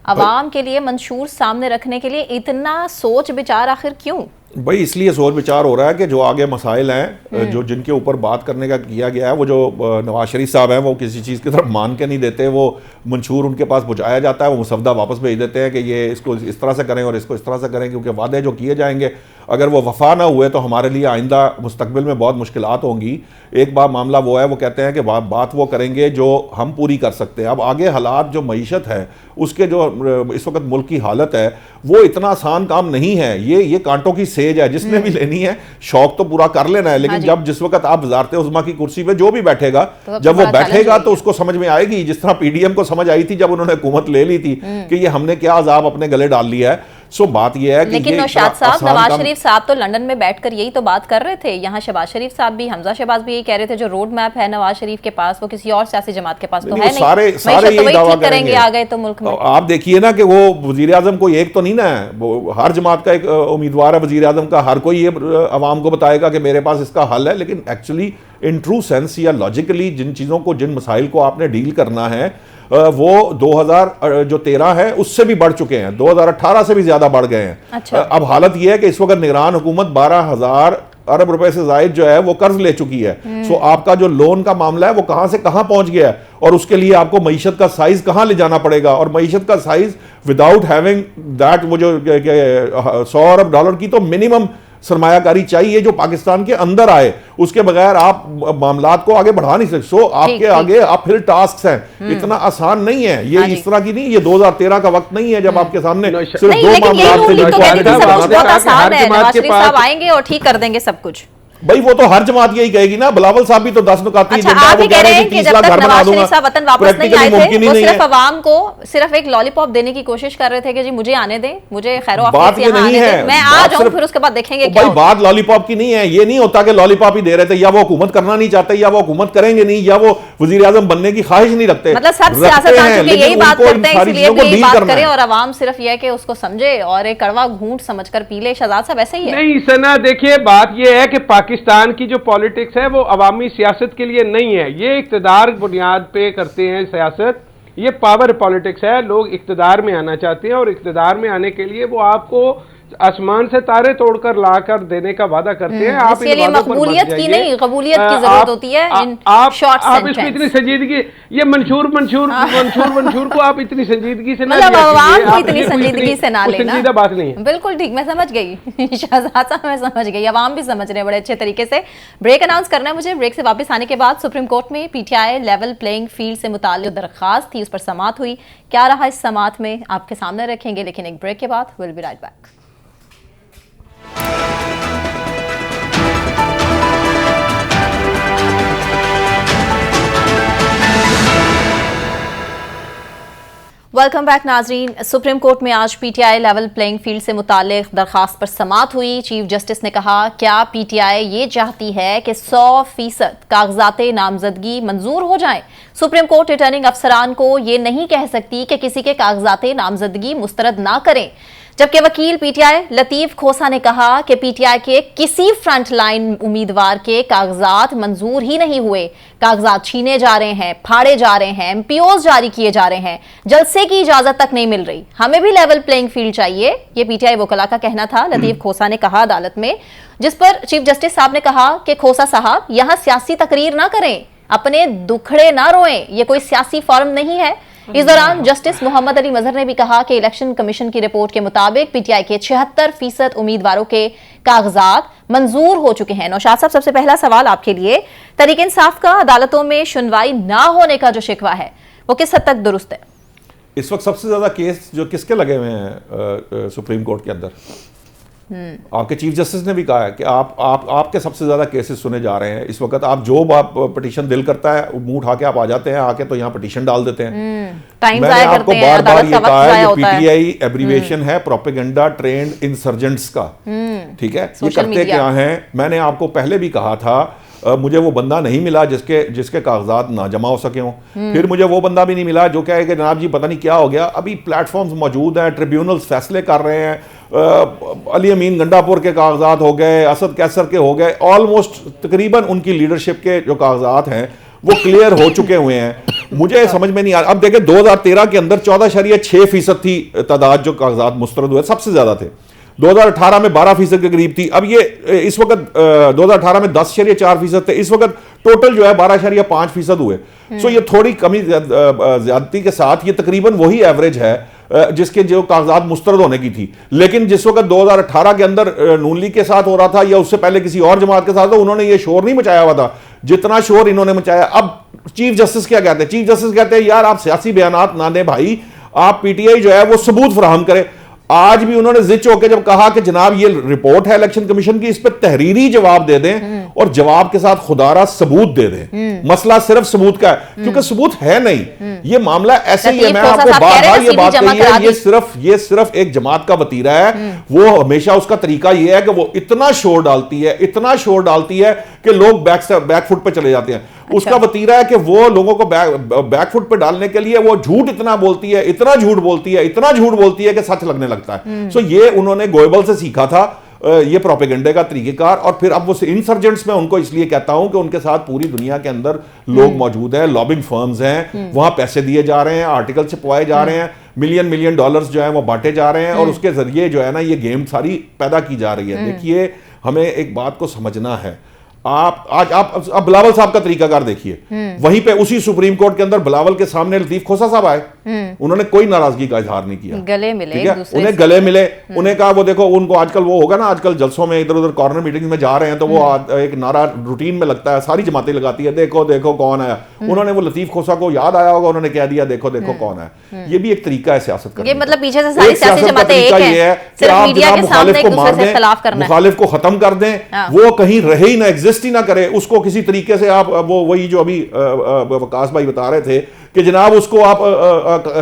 अवाम के लिए मंशूर सामने रखने के लिए इतना सोच विचार आखिर क्यों? भाई इसलिए सोच विचार हो रहा है कि जो आगे मसाइल हैं जो जिनके ऊपर बात करने का किया गया है, वो जो नवाज शरीफ साहब हैं वो किसी चीज़ की तरफ मान के नहीं देते, वो मंशूर उनके पास पहुँचाया जाता है, वो मुसवदा वापस भेज देते हैं कि ये इसको इस तरह से करें और इसको इस तरह से करें, क्योंकि वादे जो किए जाएंगे अगर वो वफा ना हुए तो हमारे लिए आइंदा मुस्तकबिल में बहुत मुश्किलात होंगी। एक बार मामला वो है, वो कहते हैं कि बात वो करेंगे जो हम पूरी कर सकते हैं। अब आगे हालात जो मईशत है उसके जो इस वक्त मुल्क की हालत है वो इतना आसान काम नहीं है। ये कांटों की सेज है, जिसने भी लेनी है शौक तो पूरा कर लेना है, लेकिन जब जिस वक्त आप वज़ारत उज़्मा की कुर्सी पे जो भी बैठेगा, जब वो बैठेगा तो उसको समझ में आएगी, जिस तरह पीडीएम को समझ आई थी जब उन्होंने हुकूमत ले ली थी कि ये हमने क्या अजाब अपने गले डाल लिया है। सो बात यह है कि लेकिन नौशाद साहब, नवाज शरीफ साहब तो लंदन में बैठकर यही तो बात कर रहे थे, यहाँ शहबाज शरीफ साहब भी, हमजा शहबाज भी यही कह रहे थे, जो रोड मैप है नवाज शरीफ के पास वो किसी और सियासी जमात के पास तो है नहीं, सारे यही दावा करेंगे आ गए तो मुल्क में। आप देखिए ना कि वो वजीर आजम कोई एक तो नहीं ना है, वो हर जमात का एक उम्मीदवार है वजीर आजम का, हर कोई ये अवाम को बताएगा कि मेरे पास इसका हल है, लेकिन एक्चुअली इन ट्रू सेंस या लॉजिकली जिन चीज़ों को, जिन मसाइल को आपने डील करना है वो 2013 है उससे भी बढ़ चुके हैं, 2018 से भी ज्यादा बढ़ गए हैं। अच्छा। अब हालत यह है कि इस वक्त निगरान हुकूमत 12,000 अरब रुपए से जायद जो है वो कर्ज ले चुकी है। सो आपका जो लोन का मामला है वो कहां से कहां पहुंच गया है, और उसके लिए आपको मईशत का साइज कहां ले जाना पड़ेगा, और मईशत का साइज विदाउट हैविंग दैट, वो जो 100 अरब डॉलर की तो मिनिमम सरमायाकारी चाहिए जो पाकिस्तान के अंदर आए, उसके बगैर आप मामलात को आगे बढ़ा नहीं सकते। सो आपके आगे आप फिर टास्क हैं, इतना आसान नहीं है ये, इस तरह की नहीं, ये 2013 का वक्त नहीं है जब आपके सामने सिर्फ 2 मामलात आएंगे और ठीक कर देंगे सब कुछ। भाई वो तो हर जमात यही कहेगी ना, बिलावल साहब भी तो 10 नुकाती अच्छा, आप ही कह रहे हैं कि जब तक नवाज शरीफ साहब वतन वापस नहीं आए थे वो सिर्फ अवाम को सिर्फ एक लॉलीपॉप देने की कोशिश कर रहे थे कि जी मुझे आने दें, मुझे खैर ऑफिस यहाँ आने दें, मैं आ जाऊं, फिर उसके बाद देखेंगे क्या भाई। बात लॉलीपॉप की नहीं है, ये नहीं होता कि लॉलीपॉप ही दे रहे थे, या वो हुकूमत करना नहीं चाहते, या वो हुकूमत करेंगे नहीं, या वो वजीर आजम बनने की ख्वाहिश नहीं रखते। मतलब सब सियासतदान चुके यही बात करते हैं, इसलिए यही बात करें और अवाम सिर्फ यह कि उसको समझे और एक कड़वा घूंट समझकर पी ले। शहजाद साहब ऐसे ही है? नहीं सना, देखिए बात यह है कि पाकिस्तान की जो पॉलिटिक्स है वो अवामी सियासत के लिए नहीं है, ये इक्तदार बुनियाद पे करते हैं सियासत, ये पावर पॉलिटिक्स है। लोग इक्तदार में आना चाहते हैं और इक्तदार में आने के लिए वो आपको आसमान से तारे तोड़कर लाकर देने का वादा करते हैं। आप इसके लिए मकबूलियत की नहीं, कबूलियत की जरूरत होती है। आप इसको इतनी संजीदगी, ये मंशूर को आप इतनी संजीदगी से मतलब अवाम को इतनी संजीदगी से ना लेना, संजीदा बात नहीं है। बिल्कुल ठीक, मैं समझ गई शहजाद साहब, मैं समझ गई, अवाम भी समझ रहे हैं बड़े अच्छे तरीके से। ब्रेक अनाउंस करना है मुझे, ब्रेक से वापस आने के बाद सुप्रीम कोर्ट में पीटीआई लेवल प्लेइंग फील्ड से मुताल्लिक दरख्वास्त थी, उस पर समाअत हुई। क्या रहा इस समाअत में आपके सामने रखेंगे, लेकिन एक ब्रेक के बाद। Will be right back. Welcome back नाजरीन। सुप्रीम कोर्ट में आज पीटीआई लेवल प्लेइंग फील्ड से मुताल्लिक दरखास्त पर समाअत हुई। चीफ जस्टिस ने कहा, क्या पीटीआई ये चाहती है कि 100% कागजात नामजदगी मंजूर हो जाएं? सुप्रीम कोर्ट रिटर्निंग अफसरान को ये नहीं कह सकती कि किसी के कागजात नामजदगी मुस्तरद ना करें, जबकि वकील पीटीआई लतीफ खोसा ने कहा कि पीटीआई के किसी फ्रंट लाइन उम्मीदवार के कागजात मंजूर ही नहीं हुए, कागजात छीने जा रहे हैं, फाड़े जा रहे हैं, एमपीओज जारी किए जा रहे हैं, जलसे की इजाजत तक नहीं मिल रही। हमें भी लेवल प्लेइंग फील्ड चाहिए, ये पीटीआई वकला का कहना था। लतीफ खोसा ने कहा अदालत में, जिस पर चीफ जस्टिस साहब ने कहा कि खोसा साहब यहां सियासी तकरीर ना करें, अपने दुखड़े ना रोएं, ये कोई सियासी फॉरम नहीं है। इस दौरान जस्टिस मोहम्मद अली मजहर ने भी कहा कि इलेक्शन कमीशन की रिपोर्ट के मुताबिक पीटीआई के 76% उम्मीदवारों के कागजात मंजूर हो चुके हैं। नौशाद साहब, सबसे पहला सवाल आपके लिए, तहरीक इंसाफ का अदालतों में सुनवाई ना होने का जो शिकवा है वो किस हद तक दुरुस्त है? इस वक्त सबसे ज्यादा केस जो किसके लगे हुए हैं सुप्रीम कोर्ट के अंदर? आपके चीफ जस्टिस ने भी कहा है कि आपके सबसे ज्यादा केसेस सुने जा रहे हैं इस वक्त। आप जो पिटीशन दिल करता है मुंह उठा के आप आ जाते हैं, आके तो यहाँ पिटीशन डाल देते हैं। मैंने आपको बार बार ये कहा है कि पीटीआई एब्रीविएशन है प्रोपेगेंडा ट्रेंड इंसर्जेंट्स का, ठीक है? ये करते क्या हैं? मैंने आपको पहले भी कहा था, मुझे वो बंदा नहीं मिला जिसके कागजात ना जमा हो सके हों। फिर मुझे वो बंदा भी नहीं मिला जो कहे कि जनाब जी पता नहीं क्या हो गया। अभी प्लेटफॉर्म्स मौजूद हैं, ट्रिब्यूनल्स फैसले कर रहे हैं। अली अमीन गंडापुर के कागजात हो गए, असद कैसर के हो गए, ऑलमोस्ट तकरीबन उनकी लीडरशिप के जो कागजात हैं वो क्लियर हो चुके हुए हैं। मुझे समझ में नहीं आ रहा। अब देखिए 2013 के अंदर 14.6% थी तादाद जो कागजात मुस्तरद हुए, सबसे ज्यादा थे। 2018 में 12% के करीब थी। अब ये इस वक्त 2018 में 10.4% थे, इस वक्त टोटल जो है 12.5% हुए। सो ये थोड़ी कमी ज्यादती के साथ ये तकरीबन वही एवरेज है जिसके जो कागजात मुस्तरद होने की थी। लेकिन जिस वक्त 2018 के अंदर नून लीग के साथ हो रहा था या उससे पहले किसी और जमात के साथ, तो उन्होंने ये शोर नहीं मचाया हुआ था जितना शोर इन्होंने मचाया। अब चीफ जस्टिस क्या कहते हैं? चीफ जस्टिस कहते हैं यार आप सियासी बयानात ना दें भाई, आप पीटीआई जो है वो सबूत फराहम करे। आज भी उन्होंने जिच होकर जब कहा कि जनाब ये रिपोर्ट है इलेक्शन कमीशन की, इस पर तहरीरी जवाब दे दें और जवाब के साथ खुदारा सबूत दे दें। मसला सिर्फ सबूत का है क्योंकि सबूत है नहीं। ये मामला ऐसे ही है, मैं आपको बार बार ये बात कही है, ये सिर्फ एक जमात का वतीरा है। वो हमेशा उसका तरीका ये है कि वो इतना शोर डालती है कि लोग बैकफुट पे चले जाते हैं। उसका वतीरा है कि वो लोगों को बैकफुट पे डालने के लिए वो झूठ इतना बोलती है, इतना झूठ बोलती है कि सच लगने लगता है। सो ये उन्होंने गोयबल से सीखा था ये प्रोपेगेंडे का तरीकेकार। और फिर अब वो इंसर्जेंट्स में उनको इसलिए कहता हूं कि उनके साथ पूरी दुनिया के अंदर लोग मौजूद हैं, लॉबिंग फर्म्स हैं, वहां पैसे दिए जा रहे हैं, आर्टिकल छपवाए जा रहे हैं, मिलियन डॉलर्स जो है वो बांटे जा रहे हैं और उसके जरिए जो है ना ये गेम सारी पैदा की जा रही है। देखिए हमें एक बात को समझना है। आप बिलावल साहब का तरीकाकार देखिए, वहीं पे उसी सुप्रीम कोर्ट के अंदर बिलावल के सामने लतीफ खोसा साहब आए, उन्होंने कोई नाराजगी का इजहार नहीं किया, गले मिले, ठीक है, उन्हें गले मिले, उन्हें कहा वो देखो उनको आजकल वो होगा ना, आजकल जलसों में इधर उधर कॉर्नर मीटिंग में जा रहे हैं तो वो एक नारा रूटीन में लगता है, सारी जमातें लगाती है, देखो देखो कौन आया, उन्होंने वो लतीफ खोसा को याद आया होगा, उन्होंने कह दिया देखो देखो कौन है। ये भी एक तरीका है सियासत करने का। मतलब पीछे से सारी सियासी जमातें एक हैं, सिर्फ मीडिया के सामने एक दूसरे से खिलाफ करना है, मुखालिफ को खत्म कर दें, वो कहीं रहे ही ना, एग्जिस्ट ही ना करे, उसको किसी तरीके से आप वो वही जो अभी वकास भाई बता रहे थे कि जनाब उसको आप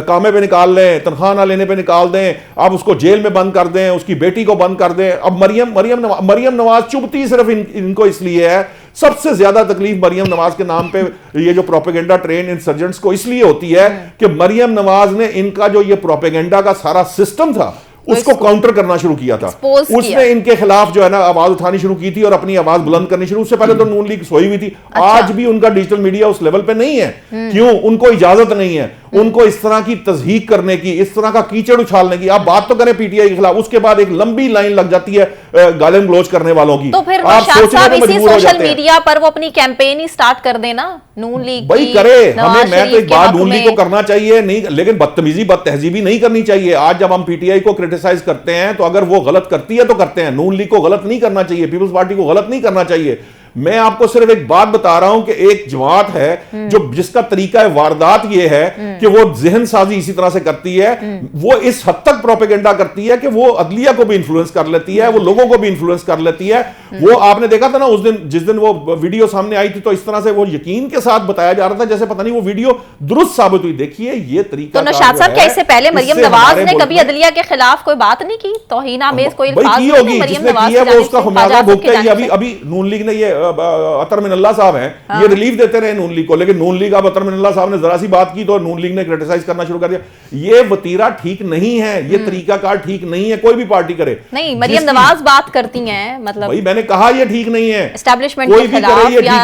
कामे पे निकाल लें, तनख्वाह ना लेने पे निकाल दें, आप उसको जेल में बंद कर दें, उसकी बेटी को बंद कर दें। अब मरियम नवाज चुभती सिर्फ इनको इसलिए है, सबसे ज्यादा तकलीफ मरियम नवाज के नाम पे ये जो प्रोपेगेंडा ट्रेन इंसर्जेंट्स को इसलिए होती है कि मरियम नवाज ने इनका जो ये प्रोपेगेंडा का सारा सिस्टम था उसको काउंटर करना शुरू किया था, उसने इनके खिलाफ जो है ना आवाज उठानी शुरू की थी और अपनी आवाज बुलंद करनी शुरू। उससे पहले तो नून लीग सोई हुई थी। आज भी उनका डिजिटल मीडिया उस लेवल पे नहीं है। क्यों? उनको इजाजत नहीं है उनको इस तरह की तज़हीक करने की, इस तरह का कीचड़ उछालने की। आप बात तो करें पीटीआई के खिलाफ, उसके बाद एक लंबी लाइन लग जाती है गालियां गलौज करने वालों की। तो फिर आप सोचने में मजबूर हो जाते हैं। सोशल मीडिया पर वो अपनी कैंपेन ही स्टार्ट कर देना नून लीग भाई करे, हमें मैं तो एक बात नून लीग को करना चाहिए नहीं, लेकिन बदतमीजी बदतहजीबी नहीं करनी चाहिए। आज जब हम पीटीआई को क्रिटिसाइज करते हैं तो अगर वो गलत करती है तो करते हैं, नून लीग को गलत नहीं करना चाहिए, पीपल्स पार्टी को गलत नहीं करना चाहिए। मैं आपको सिर्फ एक बात बता रहा हूं कि एक जमात है जो जिसका तरीका है वारदात ये है कि वो जहन साजी इसी तरह से करती है, वो इस हद तक प्रोपेगेंडा करती है कि वो अदलिया को भी इन्फ्लुएंस कर लेती है, वो लोगों को भी इन्फ्लुएंस कर लेती है। वो आपने देखा था ना उस दिन, जिस दिन वो वीडियो सामने आई थी, तो इस तरह से वो यकीन के साथ बताया जा रहा था जैसे पता नहीं वो वीडियो दुरुस्त साबित हुई। देखिए ये तरीका। तो नौशाद साहब, क्या इससे पहले मरियम नवाज ने कभी अदलिया के खिलाफ कोई बात नहीं की? तौहीन आमेज कोई अल्फाज नहीं होगी, मरियम नवाज की वो उसका खुमियाजा भुगता है। अभी नून लीग ने ये अतर मिनल्ला साहब हैं, ये रिलीफ देते रहे नून लीग को, लेकिन नून लीग अब अतर मिनल्ला साहब ने जरा सी बात की तो नून लीग ने क्रिटिसाइज करना शुरू कर दिया। ये वतीरा ठीक नहीं है, ये तरीकाकार ठीक नहीं है, कोई भी पार्टी करे। नहीं, मरियम नवाज बात करती हैं, मतलब भाई मैंने कहा ये ठीक नहीं है, एस्टैब्लिशमेंट के खिलाफ या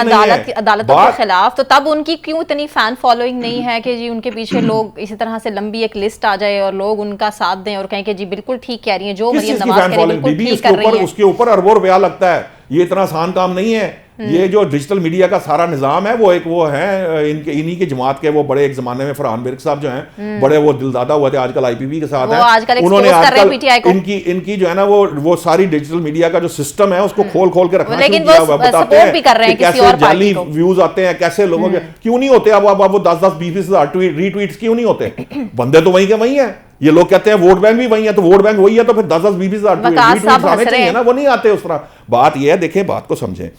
अदालतों के खिलाफ, तो तब उनकी क्यों इतनी फैन फॉलोइंग नहीं है कि जी उनके पीछे लोग इसी तरह से लंबी एक लिस्ट आ जाए और लोग उनका साथ दें और कहें कि जी बिल्कुल ठीक कह रही है, जो मरियम नवाज कह रही है बिल्कुल ठीक कर रही है। उसके ऊपर अरबों रुपया लगता है, ये इतना आसान काम नहीं है। ये जो डिजिटल मीडिया का सारा निजाम है वो एक वो है इन्हीं के जमात के, वो बड़े एक जमाने में फरहान बिर्क साहब जो हैं बड़े वो दिलदादा हुए थे, आजकल आईपीपी के साथ हैं। उन्होंने आजकल इनकी जो है ना वो सारी डिजिटल मीडिया का जो सिस्टम है उसको खोल खोल के रखना शुरू किया हुआ। बताते हैं कि कैसे जाली व्यूज आते हैं, कैसे लोगों के क्यों नहीं होते। अब वो 10-10 20-20 हजार रीट्वीट्स क्यों नहीं होते? बंदे तो वही के वही है। ये लोग कहते हैं वोट बैंक भी वही है, तो वोट बैंक वही है तो फिर 10-10 20-20 हजार रीट्वीट्स आने चाहिए ना, वो नहीं आते उस तरह। बात ये है, देखें बात को समझें,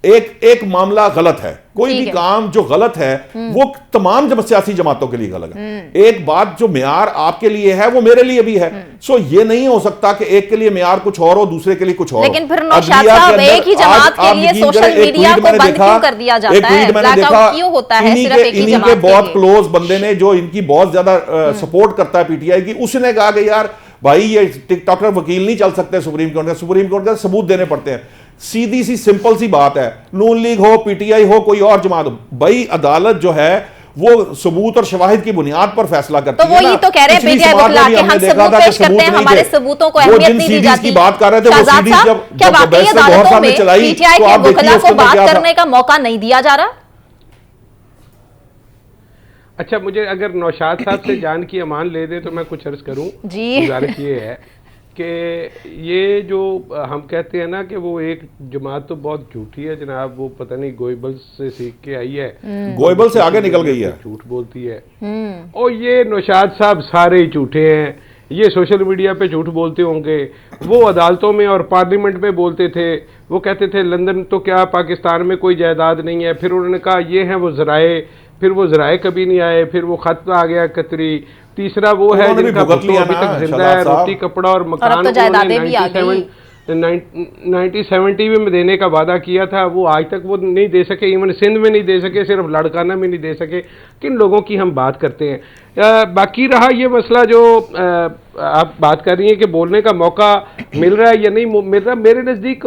एक मामला गलत है, कोई भी काम जो गलत है वो तमाम सियासी जमातों के लिए गलत है। एक बात जो मेयार आपके लिए है वो मेरे लिए भी है। सो ये नहीं हो सकता कि एक के लिए मेयार कुछ और हो, दूसरे के लिए कुछ और। लेकिन फिर नौशाद साहब, एक ही जमात के लिए सोशल मीडिया को बंद क्यों कर दिया जाता है? ब्लैकआउट क्यों होता है सिर्फ एक ही जमात के लिए? बहुत क्लोज बंदे ने जो इनकी बहुत ज्यादा सपोर्ट करता है पीटीआई की, उसने कहा कि यार भाई ये टिकटॉकर वकील नहीं चल सकते सुप्रीम कोर्ट का सबूत देने पड़ते हैं। सीधी सी सिंपल सी बात है, नून लीग हो, पीटीआई हो, कोई और जमात हो, भाई अदालत जो है वो सबूत और शवाहिद की बुनियाद पर फैसला करती है। तो वो ही तो कह रहे हैं पीटीआई बुला के हम सबूत पेश करते हैं, हमारे सबूतों को अहमियत नहीं दी जाती। बात कर रहे थे वो सीडी जब क्या वाकई अदालतों में पीटीआई के वकीला को बात करने का मौका नहीं दिया जा रहा? अच्छा, मुझे अगर नौशाद साहब से जान की अमान ले दे तो मैं कुछ अर्ज करूं जी। गुजारिश ये है कि ये जो हम कहते हैं ना कि वो एक जमात तो बहुत झूठी है जनाब, वो पता नहीं गोइबल से सीख के आई है, गोइबल से आगे निकल गई है, झूठ बोलती है। और ये नौशाद साहब सारे ही झूठे हैं, ये सोशल मीडिया पे झूठ बोलते होंगे, वो अदालतों में और पार्लियामेंट में बोलते थे, वो कहते थे लंदन तो क्या पाकिस्तान में कोई जायदाद नहीं है, फिर उन्होंने कहा ये है वो जराए, फिर वो जराए कभी नहीं आए, फिर वो खत आ गया कतरी, तीसरा वो है जिनका अभी तक जिंदा है, रोटी कपड़ा और मकान 1970 में देने का वादा किया था, वो आज तक वो नहीं दे सके, इवन सिंध में नहीं दे सके, सिर्फ लड़काना में नहीं दे सके। किन लोगों की हम बात करते हैं? बाकी रहा ये मसला जो आप बात कर रही हैं कि बोलने का मौका मिल रहा है या नहीं मिल रहा, मेरे नज़दीक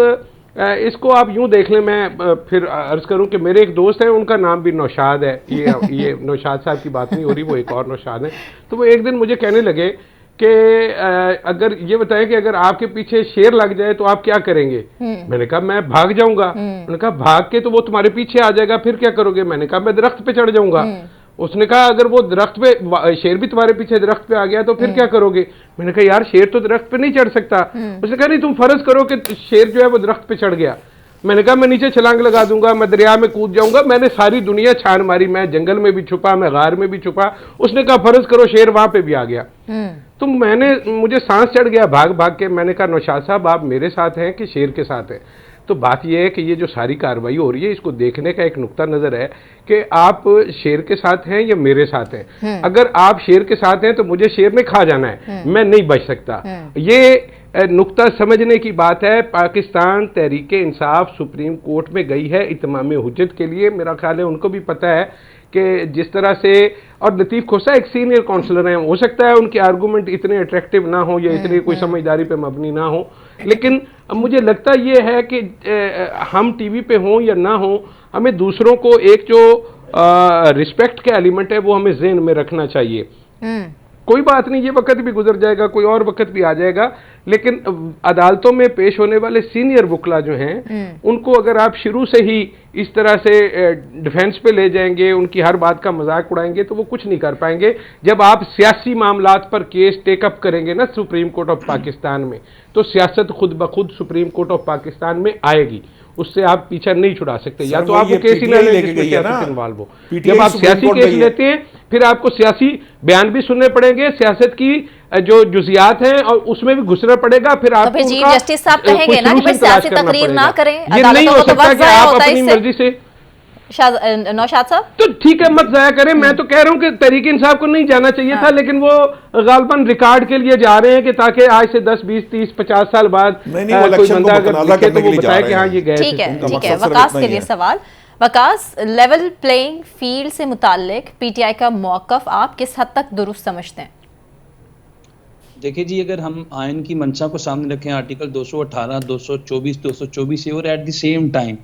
इसको आप यूं देख लें। मैं फिर अर्ज करूं कि मेरे एक दोस्त हैं, उनका नाम भी नौशाद है, ये नौशाद साहब की बात नहीं हो रही, वो एक और नौशाद है। तो वो एक दिन मुझे कहने लगे कि अगर ये बताएं कि अगर आपके पीछे शेर लग जाए तो आप क्या करेंगे? मैंने कहा मैं भाग जाऊंगा। मैंने कहा भाग के तो वो तुम्हारे पीछे आ जाएगा, फिर क्या करोगे? मैंने कहा मैं दरख्त पे चढ़ जाऊंगा। उसने कहा अगर वो दरख्त पे, शेर भी तुम्हारे पीछे दरख्त पे आ गया तो फिर क्या करोगे? मैंने कहा यार शेर तो दरख्त पे नहीं चढ़ सकता। उसने कहा नहीं, तुम फर्ज करो कि शेर जो है वो दरख्त पे चढ़ गया। मैंने कहा मैं नीचे छलांग लगा दूंगा, मैं दरिया में कूद जाऊंगा। मैंने सारी दुनिया छान मारी, मैं जंगल में भी छुपा, मैं गार में भी छुपा। उसने कहा फर्ज करो शेर वहां पे भी आ गया। तो मुझे सांस चढ़ गया भाग भाग के। मैंने कहा नौशाद साहब आप मेरे साथ हैं कि शेर के साथ हैं? तो बात यह है कि ये जो सारी कार्रवाई हो रही है इसको देखने का एक नुक्ता नजर है कि आप शेर के साथ हैं या मेरे साथ हैं। अगर आप शेर के साथ हैं तो मुझे शेर ने खा जाना है, मैं नहीं बच सकता। ये नुक्ता समझने की बात है। पाकिस्तान तहरीक इंसाफ सुप्रीम कोर्ट में गई है इत्माम हुज्जत के लिए। मेरा ख्याल है उनको भी पता है कि जिस तरह से, और लतीफ़ खोसा एक सीनियर काउंसलर हैं, हो सकता है उनके आर्गूमेंट इतने अट्रैक्टिव ना हो या इतनी कोई समझदारी पे मबनी ना हो, लेकिन मुझे लगता ये है कि हम टीवी पे हों या ना हों, हमें दूसरों को एक जो रिस्पेक्ट का एलिमेंट है वो हमें ज़हन में रखना चाहिए। कोई बात नहीं, ये वक्त भी गुजर जाएगा, कोई और वक्त भी आ जाएगा, लेकिन अदालतों में पेश होने वाले सीनियर वकला जो हैं उनको अगर आप शुरू से ही इस तरह से डिफेंस पे ले जाएंगे, उनकी हर बात का मजाक उड़ाएंगे तो वो कुछ नहीं कर पाएंगे। जब आप सियासी मामलात पर केस टेकअप करेंगे ना सुप्रीम कोर्ट ऑफ पाकिस्तान में, तो सियासत खुद ब खुद सुप्रीम कोर्ट ऑफ पाकिस्तान में आएगी, उससे आप पीछा नहीं छुड़ा सकते। या तो आपको केस ही ना लेके इन्वॉल्व हो। जब आप सियासी केस लेते हैं फिर आपको सियासी बयान भी सुनने पड़ेंगे, सियासत की जो जुजियात हैं और उसमें भी घुसना पड़ेगा। फिर आप चीफ जस्टिस साहब कहेंगे ना कि सियासी तकरीर ना करें, ये नहीं हो सकता कि आप अपनी मर्जी से। नौशाद साहब तो ठीक है, मत जाया करें। मैं तो कह रहा हूं कि तहरीक इंसाफ को नहीं जाना चाहिए था, लेकिन वो गालबन रिकॉर्ड के लिए जा रहे हैं कि ताकि आज से 10, 20, 30, 50 साल बाद कोई बंदा अगर लिखे तो वो बताए कि हाँ ये गए। ठीक है। वकास के लिए सवाल। वकास, लेवल प्लेइंग फील्ड से मुताल्लिक पीटीआई का मौक़िफ़ आप किस हद तक दुरुस्त समझते हैं? देखिए जी, अगर हम आयन की मंशा को सामने रखें, आर्टिकल 218, 224 और एट द सेम टाइम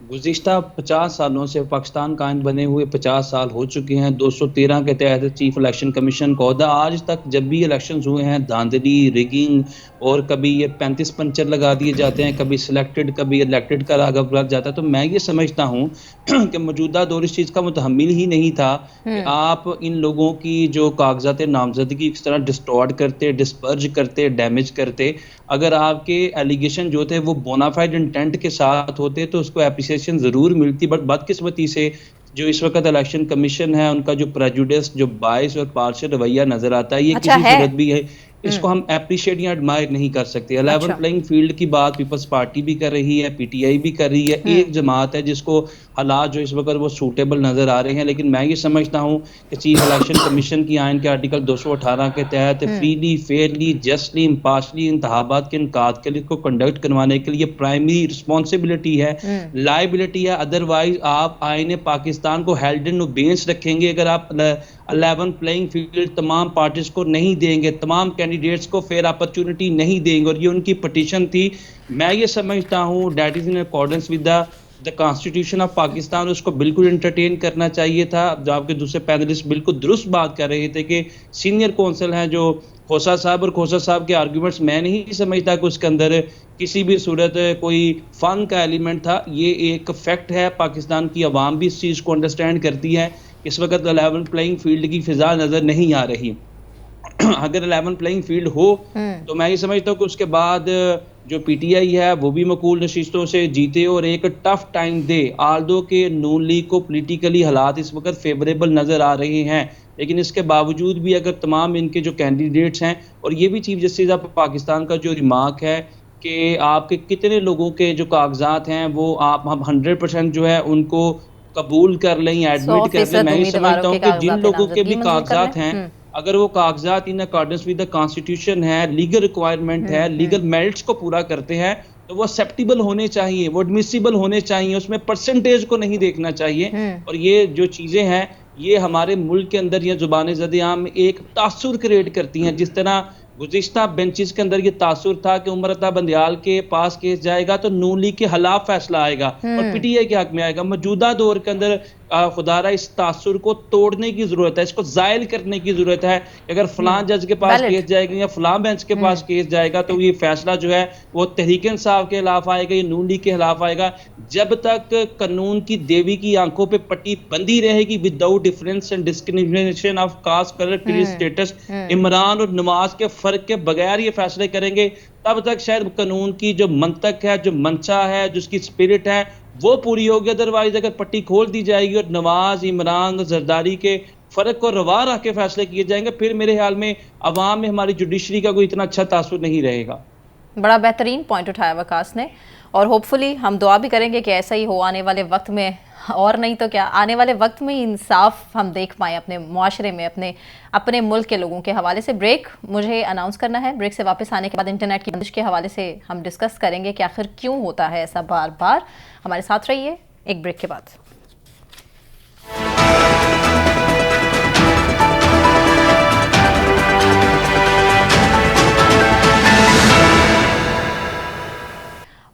गुज़िश्ता 50 सालों से पाकिस्तान का आयन बने हुए 50 साल हो चुके हैं। 213 के तहत चीफ इलेक्शन कमीशन का ओहदा, आज तक जब भी इलेक्शन हुए हैं धांधली, रिगिंग और कभी ये 35 पंचर लगा दिए जाते हैं, कभी सिलेक्टेड कभी इलेक्टेड का राग लग जाता है। तो मैं ये समझता हूँ कि मौजूदा दौर इस चीज़ का मुतहम्मिल ही नहीं था कि आप इन लोगों की जो कागजात नामजदगी इस तरह डिस्टॉर्ट करते, डिस्पर्ज करते, डैमेज करते। अगर आपके एलिगेशन जो थे वो बोनाफाइड इंटेंट के साथ होते तो उसको एप्रिसिएशन ज़रूर मिलती, बट बदकिस्मती से जो इस वक्त इलेक्शन कमीशन है उनका जो प्रेजुडिस, जो बायस और पार्शियल रवैया नजर आता है, ये किसी सूरत भी है इसको हम अप्रिशिएट या एडमायर नहीं कर सकते। लेवल प्लेइंग फील्ड की बात पीपल्स पार्टी भी कर रही है, पीटीआई भी कर रही है। एक जमात है जिसको हालात जो इस वक्त वो सूटेबल नजर आ रहे हैं, लेकिन मैं ये समझता हूँ कि चीफ इलेक्शन कमीशन की आयन के आर्टिकल 218 के तहत फ्रीली, फेयरली, जस्टली, इम्पार्शली इंतखाबात के इनकाद के लिए को कंडक्ट करवाने के लिए प्राइमरी रिस्पॉन्सिबिलिटी है, लाइबिलिटी है। अदरवाइज आप आयन पाकिस्तान को हेल्ड इन अबेंस रखेंगे अगर आप 11 प्लेइंग फील्ड तमाम पार्टीज को नहीं देंगे, तमाम कैंडिडेट्स को फेयर अपॉर्चुनिटी नहीं देंगे। और ये उनकी पटिशन थी। मैं ये समझता हूँ that is in accordance with the constitution of Pakistan, उसको बिल्कुल एंटरटेन करना चाहिए था। जो आपके दूसरे पैनलिस्ट बिल्कुल दुरुस्त बात कर रहे थे कि सीनियर कौंसल हैं जो खोसा साहब, और खोसा साहब के आर्ग्यूमेंट्स मैं नहीं समझता कि उसके अंदर किसी भी सूरत कोई फन का एलिमेंट था। ये एक फैक्ट है, पाकिस्तान की आवाम भी इस चीज़ को अंडरस्टैंड करती है। इस वक्त 11 प्लेइंग फील्ड की फिजा नज़र नहीं आ रही। अगर 11 प्लेइंग फील्ड हो तो मैं ये समझता हूँ कि उसके बाद जो पीटीआई है वो भी मकूल नशिस्तों से जीते और एक टफ टाइम दे। आल्दो के नून लीग को पोलिटिकली हालात इस वक्त फेवरेबल नज़र आ रहे हैं, लेकिन इसके बावजूद भी अगर तमाम इनके जो कैंडिडेट्स हैं, और ये भी चीफ जस्टिस ऑफ पाकिस्तान का जो रिमार्क है कि आपके कितने लोगों के जो कागजात हैं वो आप हम 100% जो है उनको कबूल कर लें, एडमिट कर लें। मैं ये समझता हूँ कि जिन लोगों के भी कागजात हैं, अगर वो कागजात इन अकॉर्डेंस विद द कॉन्स्टिट्यूशन है, लीगल रिक्वायरमेंट है, लीगल मेरिट्स को पूरा करते हैं, तो वो एक्सेप्टेबल होने चाहिए, वो एडमिसिबल होने चाहिए, उसमें परसेंटेज को नहीं देखना चाहिए। और ये जो चीज़ें हैं ये हमारे मुल्क के अंदर या जुबान ज़द-ए-आम में एक तासुर क्रिएट करती हैं। जिस तरह गुज़िश्ता बेंचेस के अंदर ये तासुर था कि उमर अता बंदियाल के पास केस जाएगा तो नून लीग के खिलाफ फैसला आएगा और पीटीआई के हक में आएगा। मौजूदा दौर के अंदर खुदारा इस तासुर को तोड़ने की जरूरत है, इसको जायल करने की जरूरत है। अगर फलां जज के पास केस जाएगा या फलां बेंच के पास केस जाएगा तो ये फैसला जो है वो तहरीक इंसाफ के खिलाफ आएगा, ये नून लीग के खिलाफ आएगा। जब तक कानून की देवी की आंखों पे पट्टी बंदी रहेगी without difference and discrimination of caste, colour, creed, status, Imran और नमाज के फर्क के बगैर ये फैसले करेंगे, तब तक शायद कानून की जो मंतक है, जो मंशा है, जो उसकी स्पिरिट है वो पूरी होगी। अदरवाइज अगर पट्टी खोल दी जाएगी और नवाज, इमरान और जरदारी के फर्क को रवा रख के फैसले किए जाएंगे, फिर मेरे ख्याल में अवाम में हमारी जुडिशरी का कोई इतना अच्छा तासुर नहीं रहेगा। बड़ा बेहतरीन पॉइंट उठाया वकास ने, और होपफुली हम दुआ भी करेंगे कि ऐसा ही हो आने वाले वक्त में, और नहीं तो क्या आने वाले वक्त में इंसाफ हम देख पाएँ अपने मुआशरे में, अपने मुल्क के लोगों के हवाले से। ब्रेक मुझे अनाउंस करना है, ब्रेक से वापस आने के बाद इंटरनेट की बंदिश के हवाले से हम डिस्कस करेंगे कि आखिर क्यों होता है ऐसा बार बार। हमारे साथ रहिए एक ब्रेक के बाद।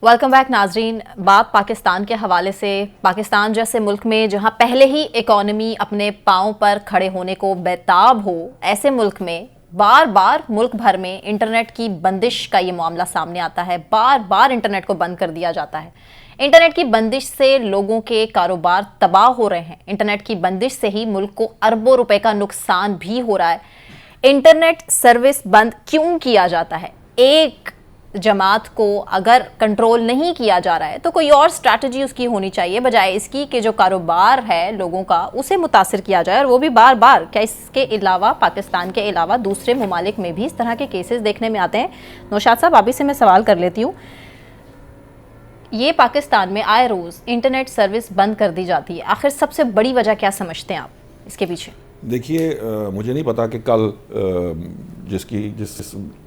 वेलकम बैक नाजरीन। बात पाकिस्तान के हवाले से, पाकिस्तान जैसे मुल्क में जहां पहले ही इकॉनमी अपने पांव पर खड़े होने को बेताब हो, ऐसे मुल्क में बार बार मुल्क भर में इंटरनेट की बंदिश का ये मामला सामने आता है। बार बार इंटरनेट को बंद कर दिया जाता है। इंटरनेट की बंदिश से लोगों के कारोबार तबाह हो रहे हैं। इंटरनेट की बंदिश से ही मुल्क को अरबों रुपए का नुकसान भी हो रहा है। इंटरनेट सर्विस बंद क्यों किया जाता है? एक जमात को अगर कंट्रोल नहीं किया जा रहा है तो कोई और स्ट्रैटेजी उसकी होनी चाहिए, बजाय इसकी कि जो कारोबार है लोगों का उसे मुतासिर किया जाए, और वो भी बार बार। क्या इसके अलावा पाकिस्तान के अलावा दूसरे ममालिक में भी इस तरह के केसेस देखने में आते हैं? नौशाद साहब, आप ही से मैं सवाल कर लेती हूँ। ये पाकिस्तान में आए रोज़ इंटरनेट सर्विस बंद कर दी जाती है, आखिर सबसे बड़ी वजह क्या समझते हैं आप इसके पीछे? देखिए, मुझे नहीं पता कि कल जिस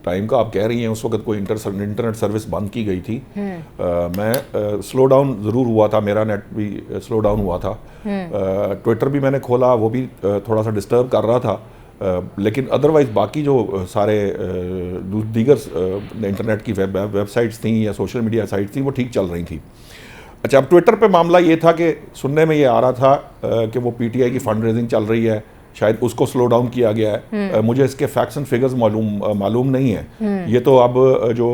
टाइम का आप कह रही हैं उस वक्त कोई इंटरनेट सर्विस बंद की गई थी। मैं स्लो डाउन ज़रूर हुआ था, मेरा नेट भी स्लो डाउन हुआ था। ट्विटर भी मैंने खोला, वो भी थोड़ा सा डिस्टर्ब कर रहा था, लेकिन अदरवाइज़ बाकी जो सारे दीगर इंटरनेट की वेबसाइट्स थी या सोशल मीडिया साइट्स थी वो ठीक चल रही थी। अच्छा, अब ट्विटर पे मामला ये था कि सुनने में ये आ रहा था कि वो पीटीआई की फंड रेजिंग चल रही है, शायद उसको स्लो डाउन किया गया है। मुझे इसके फैक्ट्स एंड फिगर्स मालूम नहीं है। ये तो अब जो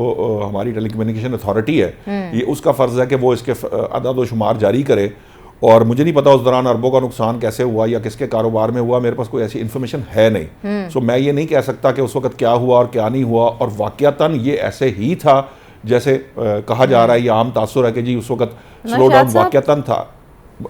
हमारी टेलीकम्युनिकेशन अथॉरिटी है ये उसका फ़र्ज़ है कि वो इसके अदाद व शुमार जारी करे, और मुझे नहीं पता उस दौरान अरबों का नुकसान कैसे हुआ या किसके कारोबार में हुआ, मेरे पास कोई ऐसी इन्फॉर्मेशन है नहीं। सो मैं ये नहीं कह सकता कि उस वक्त क्या हुआ और क्या नहीं हुआ, और वाक़यातन ये ऐसे ही था जैसे कहा जा रहा है। ये आम तासुर है कि जी उस वक्त स्लो डाउन वाक़यातन था।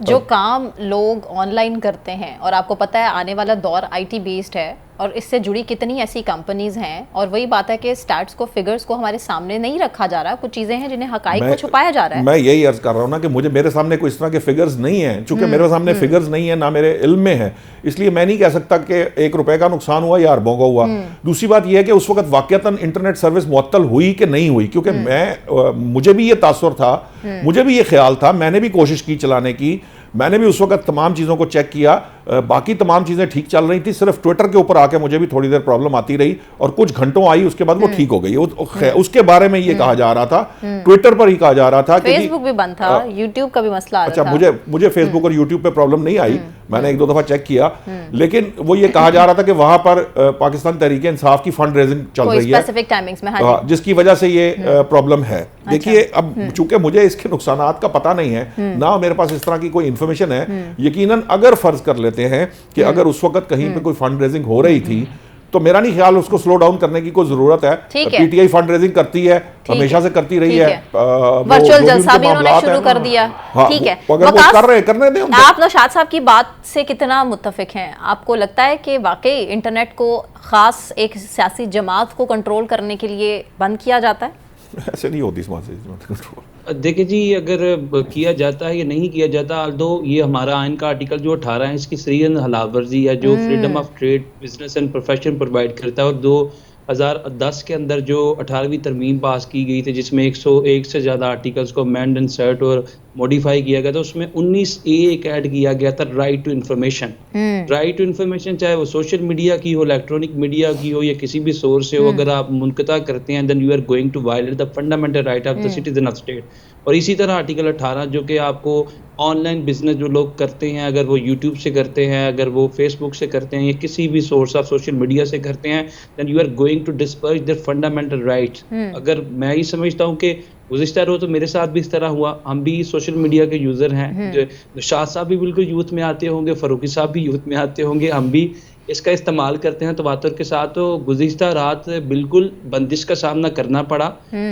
जो काम लोग ऑनलाइन करते हैं, और आपको पता है आने वाला दौर आईटी बेस्ड है, और इससे जुड़ी कितनी ऐसी कंपनीज हैं, और वही बात है कि स्टैट्स को, फिगर्स को हमारे सामने नहीं रखा जा रहा। कुछ चीजें हैं जिन्हें हकाइक को छुपाया जा रहा है। मैं यही अर्ज कर रहा हूँ ना कि मेरे सामने कोई इस तरह के फिगर्स नहीं हैं, चूंकि मेरे सामने फिगर्स नहीं है, ना मेरे इल्म में है, इसलिए मैं नहीं कह सकता कि 1 रुपए का नुकसान हुआ या अरबों का हुआ। दूसरी बात यह है कि उस वक्त वाकयातन इंटरनेट सर्विस मुअत्तल हुई कि नहीं हुई, क्योंकि मुझे भी ये तासुर था, मुझे भी ये ख्याल था, मैंने भी कोशिश की चलाने की, मैंने भी उस वक्त तमाम चीज़ों को चेक किया, बाकी तमाम चीज़ें ठीक चल रही थी। सिर्फ ट्विटर के ऊपर आके मुझे भी थोड़ी देर प्रॉब्लम आती रही, और कुछ घंटों आई, उसके बाद वो ठीक हो गई। उसके बारे में ये कहा जा रहा था, ट्विटर पर ही कहा जा रहा था कि फेसबुक भी बंद था, यूट्यूब का भी मसला आ रहा था। अच्छा, मुझे फेसबुक और यूट्यूब पे प्रॉब्लम नहीं आई, मैंने 1-2 दफा चेक किया, लेकिन वो ये कहा जा रहा था कि वहां पर पाकिस्तान तहरीक इंसाफ की फंड रेजिंग चल रही है स्पेसिफिक टाइमिंग्स में, जिसकी वजह से ये प्रॉब्लम है। देखिए, अब चूंकि मुझे इसके नुकसानात का पता नहीं है, ना मेरे पास इस तरह की कोई इन्फॉर्मेशन है, यकीनन अगर फर्ज कर लेते हैं कि अगर उस वक्त कहीं पे कोई फंड रेजिंग हो रही थी, तो मेरा नहीं ख्याल उसको स्लो डाउन करने की कोई जरूरत है। पीटीआई फंड रेजिंग करती है, हमेशा से करती रही है। वर्चुअल जलसा भी उन्होंने शुरू कर दिया। ठीक है, अगर वो कर रहे करने दें उनको। आप नौशाद साहब की बात से कितना मुत्तफिक हैं? आपको लगता है कि वाकई इंटरनेट को खास एक सियासी जमात को कंट्रोल करने के लिए बंद किया जाता है? ऐसे नहीं होती कंट्रोल। देखिए जी, अगर किया जाता है या नहीं किया जाता, अल्दो ये हमारा आइन का आर्टिकल जो 18 है इसकी सरीहन हलावर्जी है, जो freedom of trade, business and profession provide करता है। और 2010 के अंदर जो 18वीं तरमीम पास की गई थी, जिसमें 101 से ज़्यादा आर्टिकल्स को अमेंड, इंसर्ट और मॉडिफाई किया गया था, उसमें 19A एक ऐड किया गया था, right to information. Right to information चाहे वो सोशल मीडिया की हो, इलेक्ट्रॉनिक मीडिया की हो, या किसी भी सोर्स से हो, अगर आप मुनक़ता करते हैं, then you are going to violate the fundamental right of the citizen of state. और इसी तरह आर्टिकल 18 जो कि आपको ऑनलाइन बिजनेस जो लोग करते हैं, अगर वो यूट्यूब से करते हैं, अगर वो फेसबुक से करते हैं या किसी भी सोर्स ऑफ सोशल मीडिया से करते हैं, then you are going to disperse their fundamental rights. अगर मैं ही समझता हूँ कि गुज़िश्ता रोज़ तो मेरे साथ भी इस तरह हुआ, हम भी सोशल मीडिया के यूज़र हैं, शाह साहब भी बिल्कुल यूथ में आते होंगे, फ़ारूकी साहब भी यूथ में आते होंगे, हम भी इसका इस्तेमाल करते हैं तवातुर के साथ। तो गुज़िश्ता रात बिल्कुल बंदिश का सामना करना पड़ा,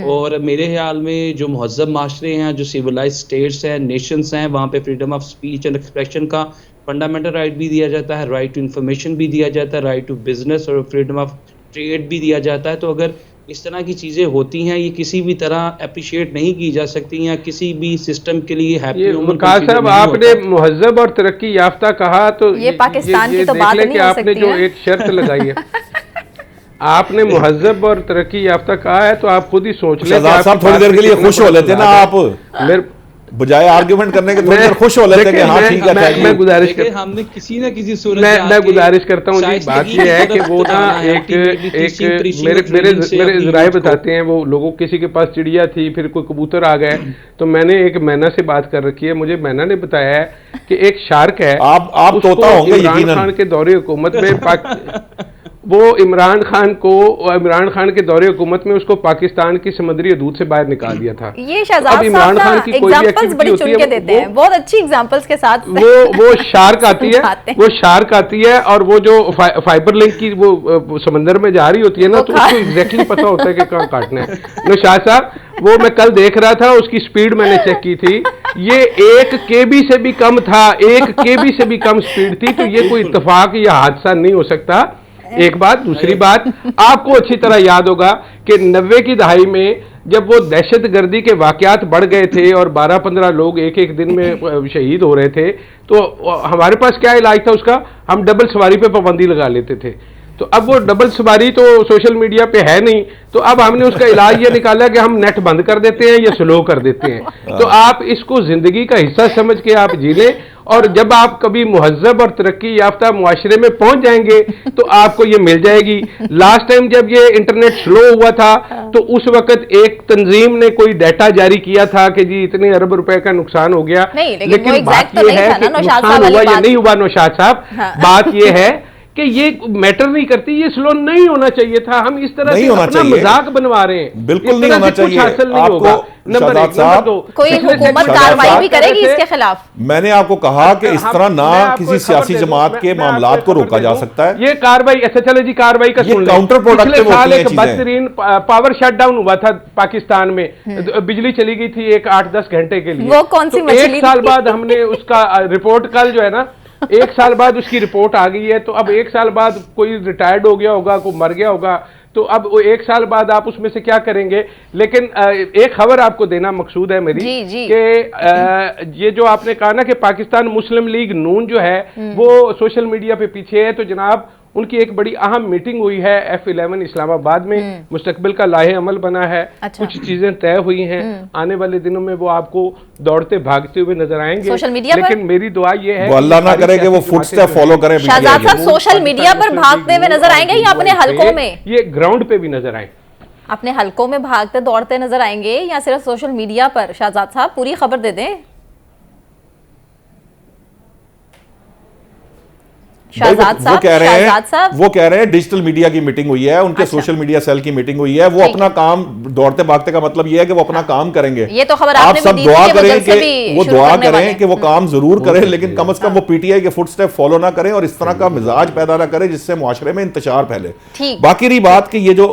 और मेरे ख्याल में जो महज़्ज़ब माशरे हैं, जो सिविलाइज स्टेट्स हैं, नेशंस हैं, वहाँ पे freedom of speech and expression का फंडामेंटल राइट भी दिया जाता है, राइट टू इन्फॉर्मेशन भी दिया जाता है, राइट टू बिजनेस और फ्रीडम ऑफ ट्रेड भी दिया जाता है। तो अगर इस तरह की चीज़ें होती हैं, ये किसी भी तरह अप्रिशिएट नहीं की जा सकती या किसी भी सिस्टम के लिए हैप्पी वकास साहब, आपने मुहज़्ज़ब और तरक्की याफ्ता कहा, तो ये पाकिस्तान की तो बात नहीं हो सकती आपने जो एक शर्त लगाई है आपने मुहज़्ज़ब और तरक्की याफ्ता कहा है, तो आप खुद ही सोच लें। साहब थोड़ी देर के लिए खुश हो लेते ना आप, मेरे बजाय आर्ग्यूमेंट करने के थोड़ी देर खुश हो लेते हैं। हाँ ठीक है, मैं गुजारिश करता हूं, हमने किसी ना किसी सूरत मैं गुजारिश करता हूं जी, बात ये है कि वो ना एक मेरे ज़राए बताते हैं, वो लोगों किसी के पास चिड़िया थी, फिर कोई कबूतर आ गए, तो मैंने एक मैना से बात कर रखी है, मुझे मैना ने बताया है कि एक शार्क है, आप तोता होंगे इमरान खान के दौरे हुकूमत में वो इमरान खान के दौरे हुकूमत में उसको पाकिस्तान की समुद्री हदूद से बाहर निकाल दिया था। ये शहजाद साहब ना एग्जांपल्स बड़ी चुन के देते हैं, बहुत अच्छी एग्जांपल्स के साथ। वो शार्क आती है और वो जो फाइबर लिंक की वो समंदर में जा रही होती है ना, तो उसको एग्जैक्टली पता होता है कि कहाँ काटना है। नौशाद साहब, वो मैं कल देख रहा था, उसकी स्पीड मैंने चेक की थी, ये 1 KB से भी कम था, 1 KB से भी कम स्पीड थी। तो ये कोई इत्तेफाक या हादसा नहीं हो सकता, एक बात। दूसरी बात, आपको अच्छी तरह याद होगा कि 90 की दहाई में जब वो दहशतगर्दी के वाकयात बढ़ गए थे और 12-15 लोग एक दिन में शहीद हो रहे थे, तो हमारे पास क्या इलाज था उसका? हम डबल सवारी पे पाबंदी लगा लेते थे। तो अब वो डबल सवारी तो सोशल मीडिया पे है नहीं, तो अब हमने उसका इलाज ये निकाला कि हम नेट बंद कर देते हैं या स्लो कर देते हैं। तो आप इसको जिंदगी का हिस्सा समझ के आप जी लें, और जब आप कभी मुहज़्ज़ब और तरक्की याफ्ता मुआशरे में पहुंच जाएंगे तो आपको ये मिल जाएगी। लास्ट टाइम जब ये इंटरनेट स्लो हुआ था, तो उस वक्त एक तंजीम ने कोई डाटा जारी किया था कि जी इतने अरब रुपए का नुकसान हो गया, लेकिन बात यह है कि नुकसान हुआ या नहीं हुआ नौशाद साहब, बात यह है कि ये मैटर नहीं करती, ये स्लो नहीं होना चाहिए था। हम इस तरह से अपना मजाक बनवा रहे हैं, बिल्कुल नहीं होना चाहिए। हासिल नहीं होगा। नंबर 1, नंबर 2, कोई हुकूमत कार्रवाई भी करेगी इसके खिलाफ। मैंने आपको कहा कि इस तरह ना किसी सियासी जमात के मामलात को रोका जा सकता है। ये कार्रवाई, अच्छा चले जी, कार्रवाई का सुन काउंटर प्रोडक्टिव होती है चीजें। बदतरीन पावर शटडाउन हुआ था पाकिस्तान में, बिजली चली गई थी 8-10 घंटे के लिए। वो कौन सी मछली? 1 साल बाद हमने उसका रिपोर्ट, कल जो है ना 1 साल बाद उसकी रिपोर्ट आ गई है। तो अब 1 साल बाद कोई रिटायर्ड हो गया होगा, कोई मर गया होगा, तो अब वो 1 साल बाद आप उसमें से क्या करेंगे। लेकिन एक खबर आपको देना मकसूद है मेरी कि ये जो आपने कहा ना कि पाकिस्तान मुस्लिम लीग नून जो है वो सोशल मीडिया पे पीछे है, तो जनाब उनकी एक बड़ी अहम मीटिंग हुई है F11 इस्लामाबाद में, मुस्तकबिल का लाहे अमल बना है। अच्छा। कुछ चीजें तय हुई हैं, आने वाले दिनों में वो आपको दौड़ते भागते हुए नजर आएंगे सोशल मीडिया लेकिन पर? मेरी दुआ ये है वो अल्लाह ना करे कि वो फुटस्टेप फॉलो करें। शहजाद साहब सोशल मीडिया पर भागते हुए नजर आएंगे या अपने हलकों में? ये ग्राउंड पे भी नजर आए, अपने हलकों में भागते दौड़ते नजर आएंगे या सिर्फ सोशल मीडिया पर? शहजाद साहब पूरी खबर दे दें। वो कह रहे हैं डिजिटल मीडिया की मीटिंग हुई है, उनके सोशल मीडिया सेल की मीटिंग हुई है। वो अपना काम, दौड़ते भागते का मतलब ये है कि वो अपना काम करेंगे। ये तो खबर आप सब दुआ करें कि वो दुआ करें कि वो काम जरूर करें, लेकिन कम से कम वो पीटीआई के फुटस्टेप फॉलो ना करें और इस तरह का मिजाज पैदा ना करें जिससे मुआशरे में इंतशार फैले। बाकी रही बात कि ये जो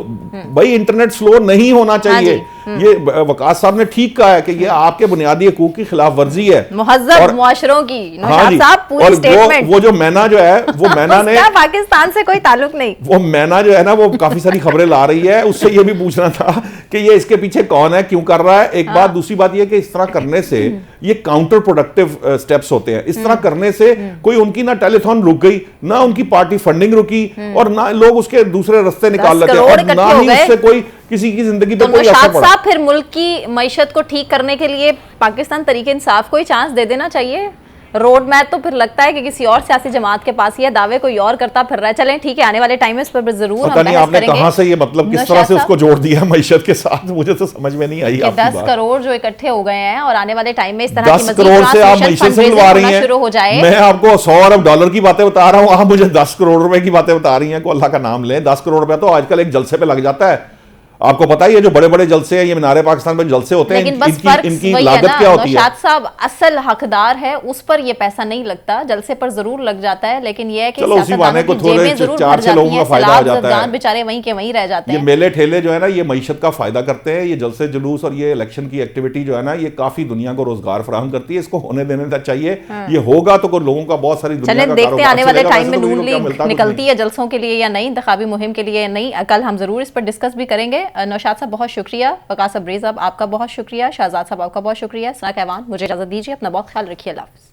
भाई इंटरनेट स्लो नहीं होना चाहिए, ये वकास साहब ने ठीक कहा है कि ये आपके बुनियादी हकूक की खिलाफ वर्जी है, मुहज़्ज़ब मुआशरों की। और वो जो मैना जो है, वो मैना ने पाकिस्तान से कोई ताल्लुक नहीं, वो मैना जो है ना वो काफी सारी खबरें ला रही है। उससे ये भी पूछना था कि ये इसके पीछे कौन है, क्यों कर रहा है, एक बात। दूसरी बात ये कि इस तरह करने से ये काउंटर प्रोडक्टिव स्टेप्स होते हैं। इस तरह करने से कोई उनकी ना टेलीथॉन रुक गई, ना उनकी पार्टी फंडिंग रुकी, और ना लोग उसके दूसरे रास्ते निकाल लेते हैं, और ना ही उससे कोई किसी की जिंदगी पे कोई असर पड़ा। फिर मुल्क की मईशत को ठीक करने के लिए पाकिस्तान तरीके इंसाफ को ही चांस दे देना चाहिए। रोड मैप तो फिर लगता है कि किसी और सियासी जमात के पास ही है, दावे कोई और करता फिर रहा है। चलें ठीक है, आने वाले टाइम में इस पर जरूर पता नहीं आपने कहां से ये मतलब किस तरह से उसको जोड़ दिया मैशत के साथ, मुझे तो समझ में नहीं आई। 10 करोड़ जो इकट्ठे हो गए हैं और आने वाले टाइम में इस तरह 10 करोड़ से आप मैशत से मिलवा रही हैं, शुरू हो जाए। मैं आपको 100 अरब डॉलर की बातें बता रहा हूं, आप मुझे 10 करोड़ रुपए की बातें बता रही हैं। को अल्लाह का नाम लें, 10 करोड़ रुपए तो आजकल एक जलसे पे लग जाता है। आपको पता ही है जो बड़े बड़े जलसे हैं, ये मीनारे पाकिस्तान में जलसे होते हैं, इनकी लागत क्या होती है? नौशाद साहब असल हकदार है, उस पर ये पैसा नहीं लगता, जलसे पर जरूर लग जाता है, लेकिन ये है कि चलो उसी बहाने को थोड़े 4-6 लोगों का फायदा हो जाता है, बेचारे वहीं के वहीं रह जाते हैं। ये मेले ठेले जो है ना, ये मईशत का फायदा करते हैं, ये जलसे जुलूस और ये इलेक्शन की एक्टिविटी जो है ना, ये काफी दुनिया को रोजगार फराहम करती है, इसको होने देना चाहिए। ये होगा तो लोगों का बहुत सारी दुनिया का देखते हैं आने वाले टाइम में नून लीग निकलती है जलसों के लिए या नहीं, इंतखाबी मुहिम के लिए या नहीं, कल हम जरूर इस पर डिस्कस भी करेंगे। नौशाद साहब बहुत शुक्रिया, वकास अब्रेज़ साहब आपका बहुत शुक्रिया, शहजाद साहब आपका बहुत शुक्रिया, सना कहवान मुझे इजाजत दीजिए, अपना बहुत ख्याल रखिए, अल्लाह हाफ़िज़।